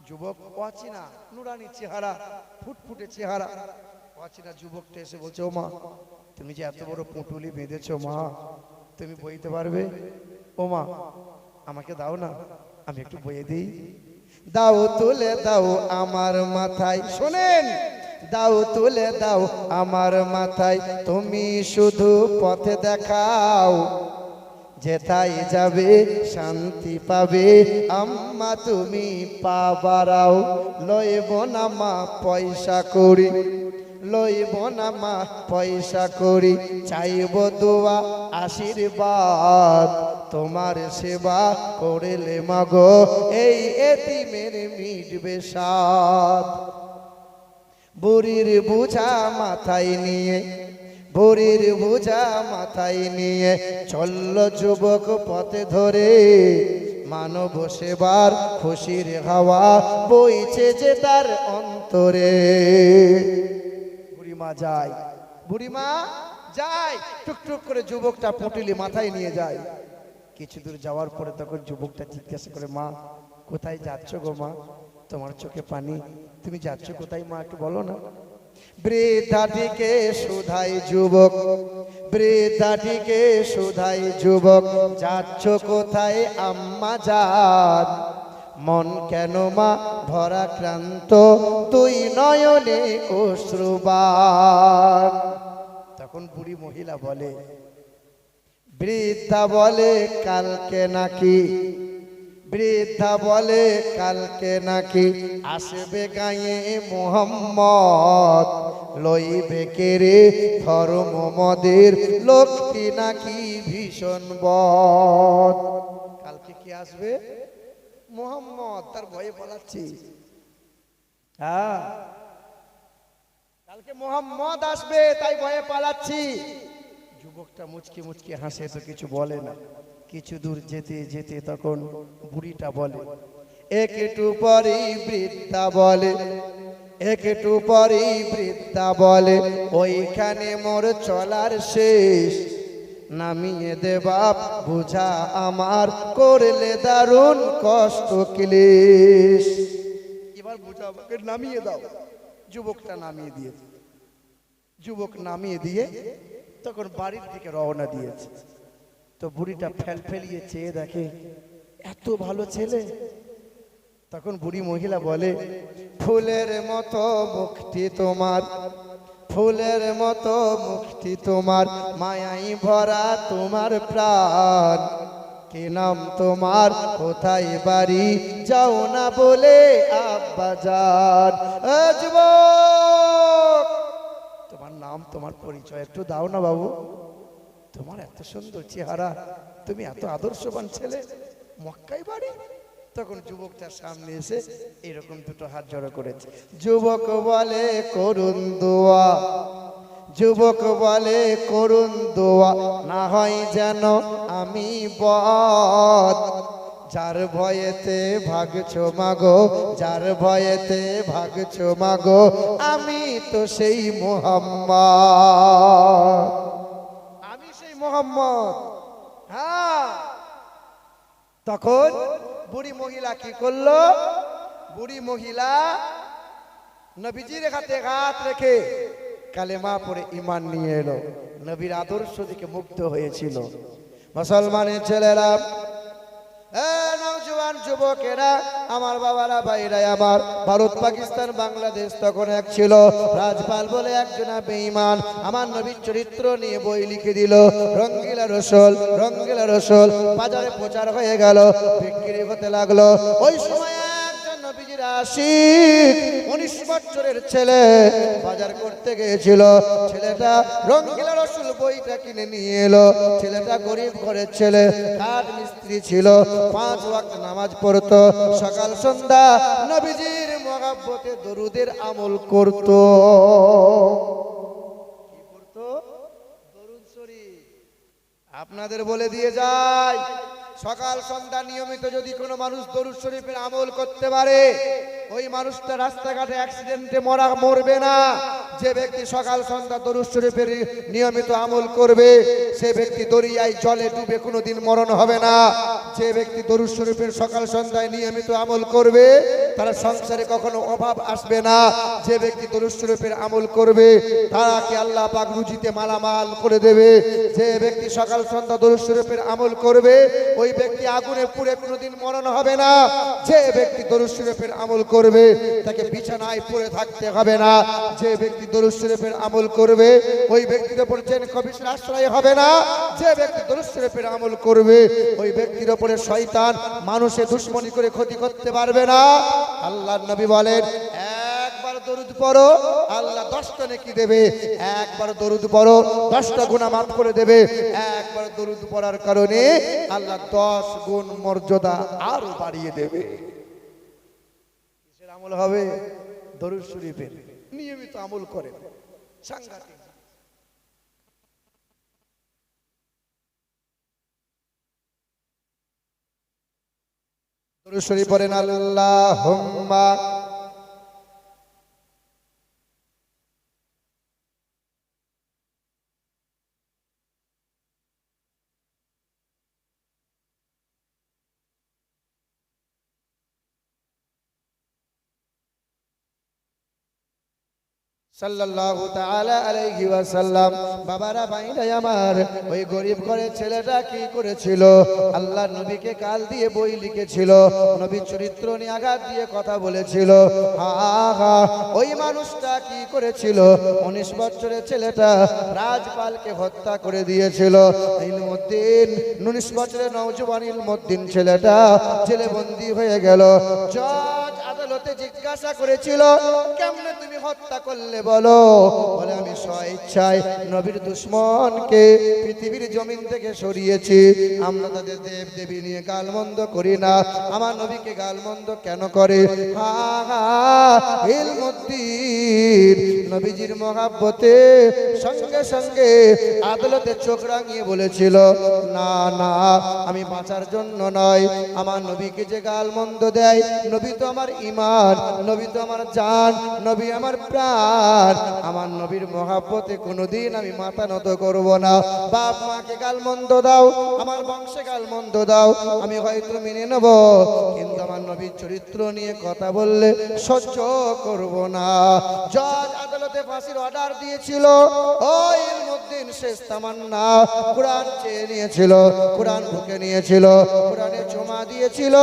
যুবক অচেনা, নুরানি চেহারা, ফুটফুটে চেহারা, অচেনা যুবকটা এসে বলছে, ও মা, তুমি যে এত বড় পুঁটুলি বেঁধেছো মা, তুমি বইতে পারবে? ও মা, আমাকে দাও না, আমি একটু বইয়ে দিই। দাও তুলে দাও আমার মাথায়, শোনেন, দাও তুলে দাও আমার মাথায়, তুমি শুধু পথে দেখাও, যেথায় যাবে শান্তি পাবে আম্মা তুমি পা বাড়াও। লইব না মা পয়সা করি, লইব না মা পয়সা করি, চাইব দোয়া আশীর্বাদ, তোমার সেবা করেলে মাগো এই এতিমের মিটবে সাধ। বুড়ির বোঝা মাথায় নিয়ে, বুড়ির বোঝা মাথায় নিয়ে চলল যুবক পথে ধরে, মানব সেবার খুশির হাওয়া বইছে যে তার অন্তরে। বুড়িমা যায়, বুড়িমা যায়, টুকটুক করে যুবকটা পুঁটুলি মাথায় নিয়ে যায়। কিছু দূর যাওয়ার পরে তখন যুবকটা জিজ্ঞাসা করে, মা কোথায় যাচ্ছ গো মা, তোমার চোখে পানি, তুমি যাচ্ছ কোথায় মা, একটু বলো না। বৃদ্ধাটিকে শুধাই যুবক, বৃদ্ধাটিকে শুধাই যুবক, যাচ্ছ কোথায় আম্মা জান, মন কেন মা ভরা ক্লান্ত, তুই নয়নে অশ্রুবাণ। তখন বুড়ি মহিলা বলে, বৃদ্ধা বলে কালকে নাকি, বৃদ্ধা বলে কালকে নাকি আসবে গায়ে মোহাম্মদ, লইবে কেড়ে ধর্ম মদের লোকটি নাকি ভীষণ বদ। কালকে কি আসবে? মোহাম্মদ, তার ভয়ে পালাচ্ছি। হ্যাঁ, কালকে মোহাম্মদ আসবে তাই ভয়ে পালাচ্ছি। যুবকটা মুচকি মুচকি হাসে, তো কিছু বলে না। কিছু দূর যেতে যেতে তখন বুড়িটা বলে, একটু পরেই বৃদ্ধা বলে, একটু পরেই বৃদ্ধা বলে, ওইখানে মোর চলার শেষ, নামিয়ে দে বাপ বুঝা আমার, করলে দারুণ কষ্ট ক্লেশ। এবার বুঝা আমাকে নামিয়ে দাও। যুবকটা নামিয়ে দিয়েছে, যুবক নামিয়ে দিয়ে তখন বাড়ির দিকে রওনা দিয়েছে। তো বুড়িটা ফেলফেলিয়ে চেয়ে দেখে এত ভালো ছেলে। তখন বুড়ি মহিলা বলে, ফুলের মতো মুখটি তোমার, ফুলের মতো মুখটি তোমার, মায়াই ভরা তোমার প্রাণ, কি নাম তোমার, কোথায় বাড়ি, যাও না বলে আব্বা জান। যুবক, তোমার নাম, তোমার পরিচয় একটু দাও না বাবু, তোমার এত সুন্দর চেহারা, তুমি এত আদর্শবান ছেলে, মক্কায় বাড়ি। তখন যুবকটার সামনে এসে এরকম দুটো হাত জড়ো করেছে। যুবক বলে করুন দোয়া, যুবক বলে করুন দোয়া, না হয় যেন আমি বদ, যার ভয়েতে ভাগছো মাগো, যার ভয়েতে ভাগছো মাগো, আমি তো সেই মোহাম্মদ, আমি সেই মোহাম্মদ। হ্যাঁ, তখন বুড়ি মহিলা কি করলো? বুড়ি মহিলা নবীজির হাতে হাত রেখে কালেমা পড়ে ঈমান নিয়ে এলো। নবীর আদর্শ দিকে মুগ্ধ হয়েছিল। মুসলমানের ছেলেরা, নওজোয়ান যুবকেরা, আমার বাবারা, ভাইরা আমার, ভারত পাকিস্তান বাংলাদেশ তখন এক ছিল। রাজপাল বলে একজন বেঈমান আমার নবীর চরিত্র নিয়ে বই লিখে দিল। রঙ্গিলা রসুল, রঙ্গিলা রসুল বাজারে প্রচার হয়ে গেল, বিক্রি হতে লাগলো। ওই সময় একজন নবীজির আশিক 19 বছরের ছেলে বাজার করতে গিয়েছিল। ছেলেটা রঙ্গিলা রসুল বইটা কিনে নিয়ে এলো। ছেলেটা গরিব ঘরের ছেলে, কাঠ মিস্ত্রি ছিল, 5 ওয়াক্ত নামাজ পড়তো, সকাল সন্ধ্যা নবীজির মহব্বতে দরুদের আমল করত। কি করত? দরুদ শরীফ। আপনাদের বলে দিয়ে যায়, সকাল সন্ধ্যা নিয়মিত যদি কোনো মানুষ দরুদ শরীফের আমল করতে পারে, ওই মানুষটা রাস্তাঘাটে অ্যাক্সিডেন্টে মরবে না। যে ব্যক্তি সকাল সন্ধ্যা দরুদ শরীফের নিয়মিত আমল করবে, সে ব্যক্তি দরিয়ায় জলে ডুবে কোনোদিন মরণ হবে না। যে ব্যক্তি দরুদ শরীফের সকাল সন্ধ্যায় নিয়মিত আমল করবে, তার সংসারে কখনো অভাব আসবে না। যে ব্যক্তি দরুদ শরীফের আমল করবে, তাকে আল্লাহ পাক রুজিতে মালামাল করে দেবে। যে ব্যক্তি সকাল সন্ধ্যা দরুদ শরীফের আমল করবে, ওই ব্যক্তি আগুনে পুড়ে কোনোদিন মরণ হবে না। যে ব্যক্তি দরুদ শরীফের আমল করবে, তাকে বিছানায় পড়ে থাকতে হবে না। যে ব্যক্তি দরুদ শরীফের আমল করবে, ওই ব্যক্তির উপর জিন কবিশের আশ্রয় হবে না। যে ব্যক্তি দরুদ শরীফের আমল করবে, ওই ব্যক্তির উপরে শয়তান মানুষে দুশমনি করে ক্ষতি করতে পারবে না। আল্লাহর নবী বলেন, একবার দরুদ পড়ো, আল্লাহ 10টা নেকি দেবে। একবার দরুদ পড়ো, 10টা গুনাহ মাফ করে দেবে। একবার দরুদ পড়ার কারণে আল্লাহ 10 গুণ মর্যাদা আরো বাড়িয়ে দেবে। কিসের আমল হবে? দরুদ শরীফের নিয়মিত আমল করেন, সাংঘাতিক। দরুদ শরীফ পড়েন, আল্লাহুম্মা সাল্লাল্লাহু তাআলা আলাইহি ওয়াসাল্লাম। বাবারা, ভাইরা আমার, ওই গরিব ঘরের ছেলেটা কি করেছিল? আল্লাহর নবীকে কাল দিয়ে বই লিখেছিল, নবীর চরিত্র নিয়ে আঘাত দিয়ে কথা বলেছিল। ওই মানুষটা কি করেছিল? 19 বছরের ছেলেটা রাজপালকে হত্যা করে দিয়েছিল। ইলমুদ্দিন, 19 বছরের নওজোয়ান ইলমুদ্দিন ছেলেটা জেলে বন্দী হয়ে গেল। জজ আদালতে জিজ্ঞাসা করেছিল, কেমনে তুমি হত্যা করলে বলো? বলে, আমি স্বেচ্ছায় নবীর দুশমনকে পৃথিবীর জমিন থেকে সরিয়েছি। আমরা তাদের দেব দেবী নিয়ে গালমন্দ করি না, আমার নবীকে গালমন্দ কেন করে? ইলমুদ্দিন নবীজির মহব্বতে সঙ্গে সঙ্গে আদালতে চোখ রাঙিয়ে বলেছিল, না না, আমি বাঁচার জন্য নয়, আমার নবীকে যে গালমন্দ দেয়, নবী তো আমার ঈমান, নবী তো আমার জান, নবী আমার প্রাণ, আমার নবীর মহব্বতে কোনোদিন আমি মাথা নত করব না। বাপ মাকে গালমন্দ দাও, আমার বংশে গালমন্দ দাও, আমি হয়তো মেনে নেব, কিন্তু আমার নবীর চরিত্র নিয়ে কথা বললে সহ্য করব না। জজ আদালতে ফাঁসির অর্ডার দিয়েছিল। ওই ইলমুদ্দিন শেষ তামান্না কুরআন চেয়ে নিয়েছিল, কুরআন বুকে নিয়েছিল, কুরআনে জমা দিয়েছিল।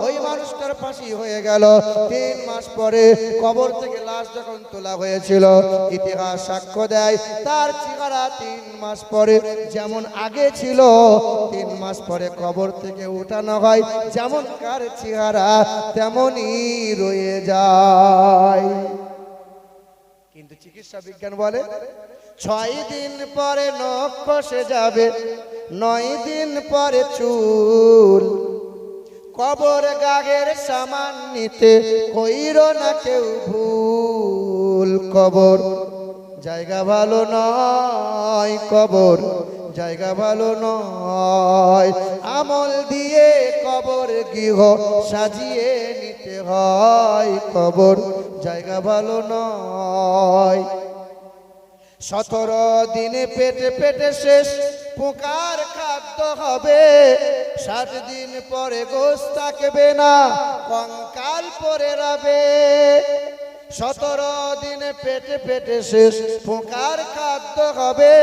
ওই মানুষটার ফাঁসি হয়ে গেল। 3 মাস পরে কবর থেকে লাশ যখন তোলা হয়েছিল, ইতিহাস সাক্ষ্য দেয় তার চেহারা 3 মাস পরে যেমন আগে ছিল, 3 মাস পরে কবর থেকে উঠানো হয়, যেমন কার চেহারা তেমনই রয়ে যায়। কিন্তু চিকিৎসা বিজ্ঞান বলে 6 দিন পরে নখ খসে যাবে, 9 দিন পরে চুল, কবর গাগের সামান নিতে কইরো না কেউ ভুল। কবর জায়গা ভালো নয়, কবর জায়গা ভালো নয়, আমল দিয়ে কবর গৃহ সাজিয়ে নিতে হয়, কবর জায়গা ভালো নয়। 17 দিনে পেটে পেটে শেষ পোকার খাদ্য হবে। 60 দিন পরে গোশত থাকবে না, কঙ্কাল পড়ে রবে। 17 দিনে পেটে পেটে শেষ, পোকার খাদ্য হবে।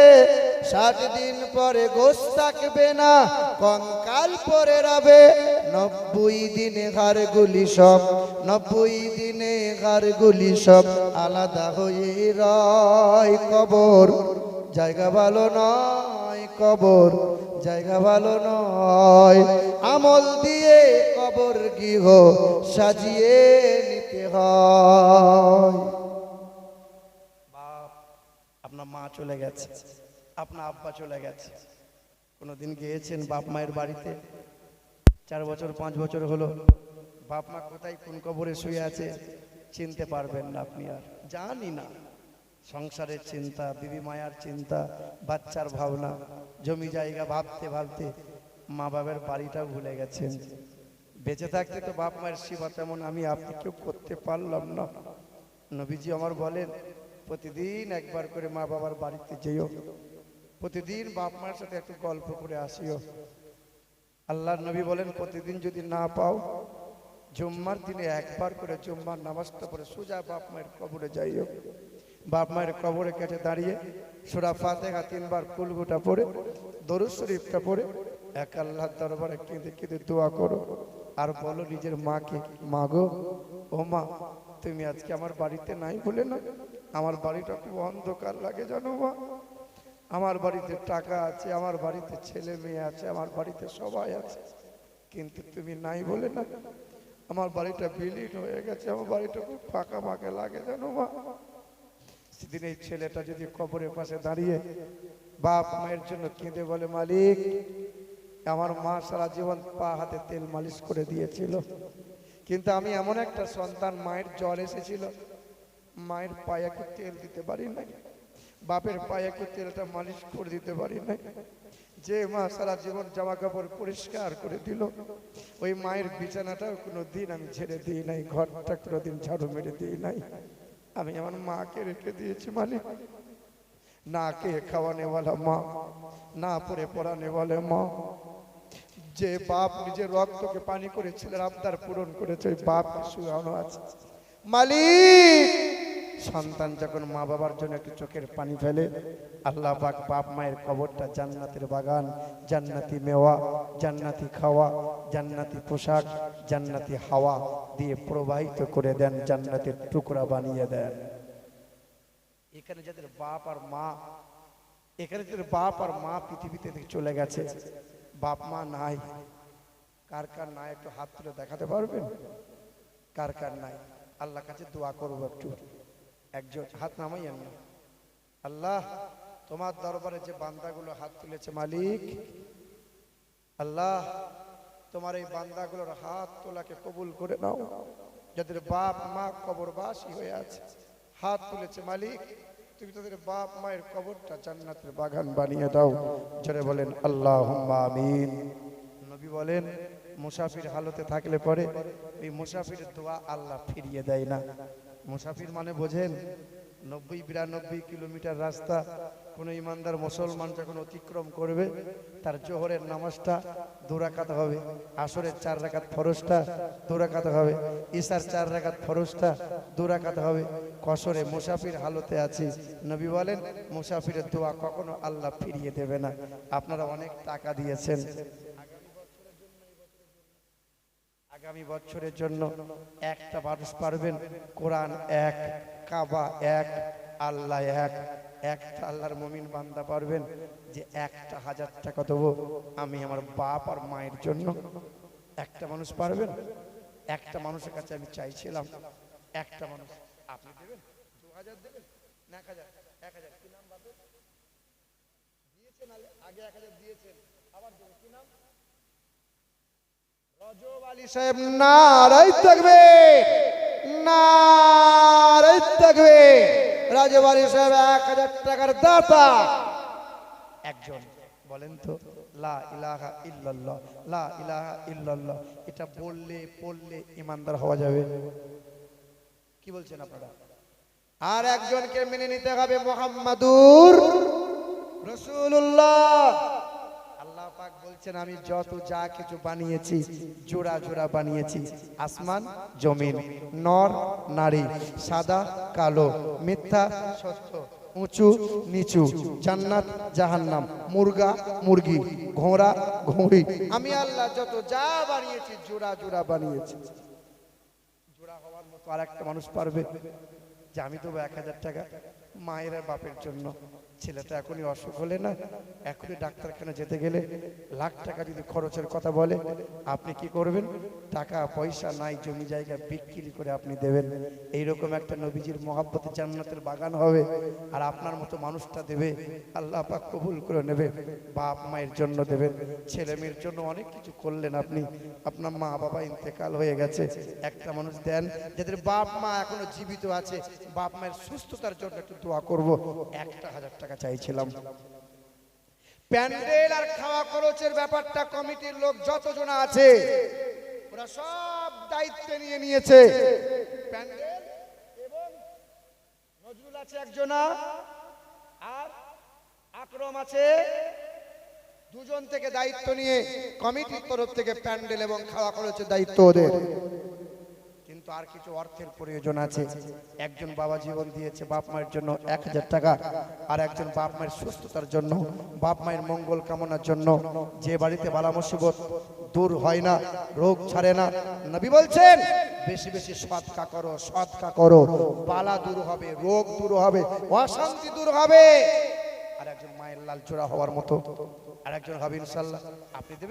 60 দিন পরে গোশত থাকবে না, কঙ্কাল পড়ে রবে। 90 দিনে হাড়গুলি সব, 90 দিনে হাড়গুলি সব আলাদা হয়ে রয়। কবর জায়গা ভালো নয়, কবর জায়গা ভালো নয়। আমল দিয়ে কবর গৃহ সাজিয়ে নিতে হয়। বাপ, আপনার মা চলে গেছে, আপনার আব্বা চলে গেছে, কোনোদিন গিয়েছেন বাপ মায়ের বাড়িতে? 4 বছর 5 বছর হলো, বাপ মা কোথায় কোন কবরে শুয়ে আছে চিনতে পারবেন না আপনি, আর জানি না। সংসারের চিন্তা, বিবি মায়ার চিন্তা, বাচ্চার ভাবনা, জমি জায়গা ভাবতে ভাবতে মা বাবার বাড়িটাও ভুলে গেছেন। বেঁচে থাকতে তো বাপ মায়ের সেবা তেমন আমি আপনি কেউ করতে পারলাম না। নবীজি আমার বলেন, প্রতিদিন একবার করে মা বাবার বাড়িতে যেও, প্রতিদিন বাপ মায়ের সাথে একটু গল্প করে আসিও। আল্লাহর নবী বলেন, প্রতিদিন যদি না পাও, জুম্মার দিনে একবার করে জুম্মার নামাজটা পড়ে সোজা বাপ মায়ের কবরে যাইও। বাপ মায়ের কবরে কাছে দাঁড়িয়ে সূরা ফাতিহা 3 বার কুলগুটা পড়ে, দরুদ শরীফটা পড়ে এক আল্লাহর দরবারে কেঁদে কেঁদে দোয়া করো। আর বলো নিজের মাকে, মা গো, ও মা, তুমি আজকে আমার বাড়িতে নাই বলে না, আমার বাড়িটা খুব অন্ধকার লাগে জানো মা। আমার বাড়িতে টাকা আছে, আমার বাড়িতে ছেলে মেয়ে আছে, আমার বাড়িতে সবাই আছে, কিন্তু তুমি নাই বলে না আমার বাড়িটা বিলীন হয়ে গেছে, আমার বাড়িটা খুব ফাঁকা ফাঁকা লাগে জানো মা। সেদিন এই ছেলেটা যদি কবরের পাশে দাঁড়িয়ে বাপ মায়ের জন্য কেঁদে বলে, মালিক, আমার মা সারা জীবন পা হাতে তেল মালিশ করে দিয়েছিল, কিন্তু আমি এমন একটা সন্তান, মায়ের জ্বর এসেছিল, মায়ের পায়ে একটু তেল দিতে পারি নাই, বাপের পায়ে একটু তেলটা মালিশ করে দিতে পারি নাই। যে মা সারা জীবন জামা কাপড় পরিষ্কার করে দিল, ওই মায়ের বিছানাটাও কোনো দিন আমি ছেড়ে দিই নাই, ঘরটা কোনোদিন ঝাড়ু মেরে দিই নাই। আমি আমার মাকে রেখে দিয়েছি মালিক। না কে খাওয়ানে वाला মা, না পরে পড়ানে वाले মা। যে বাপ নিজের রক্তকে পানি করে ছেলের আবদার পূরণ করেছে, ওই বাপকে শুয়ানো আছে মালিক। সন্তান যখন মা বাবার জন্য একটু চোখের পানি ফেলে, আল্লাহ পাক বাপ মায়ের কবরটা জান্নাতের বাগান, জান্নাতি মেওয়া, জান্নাতি খাওয়া, জান্নাতি পোশাক, জান্নাতি হাওয়া দিয়ে প্রবাহিত করে দেন, জান্নাতের টুকরা বানিয়ে দেন। এখানে যাদের বাপ আর মা, এখানে যাদের বাপ আর মা পৃথিবীতে চলে গেছে, বাপ মা নাই, কার কার নাই একটু হাত তুলে দেখাতে পারবেন? কার কার নাই? আল্লাহর কাছে দোয়া করবো একটু, একজন হাত নামাইয়েন না। আল্লাহ, তোমার দরবারে যে বান্দাগুলো হাত তুলেছে মালিক, আল্লাহ তোমার এই বান্দাগুলোর হাত তোলাকে কবুল করে নাও। যাদের বাপ মা কবরবাসী হয়ে আছে, হাত তুলেছে মালিক, তুমি তাদের বাপ মায়ের কবরটা জান্নাতের বাগান বানিয়ে দাও। জোরে বলেন আল্লাহুম্মা আমিন। নবী বলেন, মুসাফির হালতে থাকলে পরে এই মুসাফিরের দোয়া আল্লাহ ফিরিয়ে দেয় না। মুসাফির মানে বোঝেন, 90-92 কিলোমিটার রাস্তা কোনো ইমানদার মুসলমান যখন অতিক্রম করবে, তার জোহরের নামাজটা 2 রাকাত হবে, আসরের 4 রাকাত ফরজটা 2 রাকাত হবে, ইশার 4 রাকাত ফরজটা 2 রাকাত হবে। কসরে মুসাফির হালতে আছি, নবী বলেন মুসাফিরের দোয়া কখনো আল্লাহ ফিরিয়ে দেবে না। আপনারা অনেক টাকা দিয়েছেন, আগামী বছরের জন্য একটা মানুষ পারবেন, কোরআন এক, কাবা এক, আল্লাহ এক, একটা আল্লাহর মুমিন বান্দা পারবেন যে 1000 টাকা দেবো আমি আমার বাপ আর মায়ের জন্য? একটা মানুষ পারবেন? একটা মানুষের কাছে আমি চাইছিলাম, একটা মানুষ। আপনি দেবেন? 2000 দেবেন না 1000? 1000 কি নাম বাপের? দিয়েছেন আগে 1000 দিয়েছেন, আবার দেবেন। কি নাম? রজব আলী সাহেব। নারায়ে তাকবীর, নারায়ে তাকবীর। রজব আলী সাহেব 1000 টাকার দাতা। একজন বলেন তো লা ইলাহা ইল্লাল্লাহ, লা ইলাহা ইল্লাল্লাহ, এটা বললে পড়লে ইমানদার হওয়া যাবে? কি বলছেন আপনারা? আর একজনকে মেনে নিতে হবে, মুহাম্মাদুর রাসূলুল্লাহ। বলছেন আমি যত যা কিছু বানিয়েছি জোড়া জোড়া বানিয়েছি, আসমান জমিন, নর নারী, সাদা কালো, মিথ্যা সত্য, উঁচু নিচু, জান্নাত জাহান্নাম, মুরগা মুরগি, ঘোড়া ঘুড়ি, আমি আল্লাহ যত যা বানিয়েছি জোড়া জোড়া বানিয়েছি। জোড়া হওয়ার মতো আর একটা মানুষ পারবে যে আমি দেবো 1000 টাকা মায়ের আর বাপের জন্য? ছেলেটা এখনই অসুখ হলে না, এখনই ডাক্তারখানা যেতে গেলে লাখ টাকা যদি খরচের কথা বলে, আপনি কি করবেন? টাকা পয়সা নাই, জমি জায়গা বিক্রি করে আপনি দেবেন। এইরকম একটা নবীজির মহাব্বতে জান্নাতের বাগান হবে, আর আপনার মতো মানুষটা দেবে, আল্লাহ পাক কবুল করে নেবে। বাপ মায়ের জন্য দেবেন, ছেলে মেয়ের জন্য অনেক কিছু করলেন আপনি, আপনার মা বাবা ইন্তেকাল হয়ে গেছে, একটা মানুষ দেন যাদের বাপ মা এখনো জীবিত আছে, বাপ মায়ের সুস্থতার জন্য একটু দোয়া করব। 1000 টাকা চাইছিলাম। প্যান্ডেল আর খাওয়া খরচের ব্যাপারটা কমিটির লোক যতজন আছে ওরা সব দায়িত্ব নিয়ে নিয়েছে। প্যান্ডেল এবং নজরুল আছে একজনা, আর আকরম আছে, দুজন থেকে দায়িত্ব নিয়ে কমিটির তরফ থেকে প্যান্ডেল এবং খাওয়া খরচের দায়িত্ব ওদের। কিন্তু আর কিছু অর্থের প্রয়োজন আছে। একজন বাবা জীবন দিয়েছে বাপ মায়ের জন্য 1000 টাকা, আর একজন বাপ মায়ের সুস্থতার জন্য, বাপ মায়ের মঙ্গল কামনার জন্য। যে বাড়িতে বালা মুসিবত দূর হয় না, রোগ ছাড়ে না, নবী বলছেন বেশি বেশি সদকা করো, সদকা করো, বালা দূর হবে, রোগ দূর হবে, অশান্তি দূর হবে। আর একজন মায়ের লাল চূড়া হওয়ার মতো আর একজন হবে ইনশাআল্লাহ। আপনি দেবেন?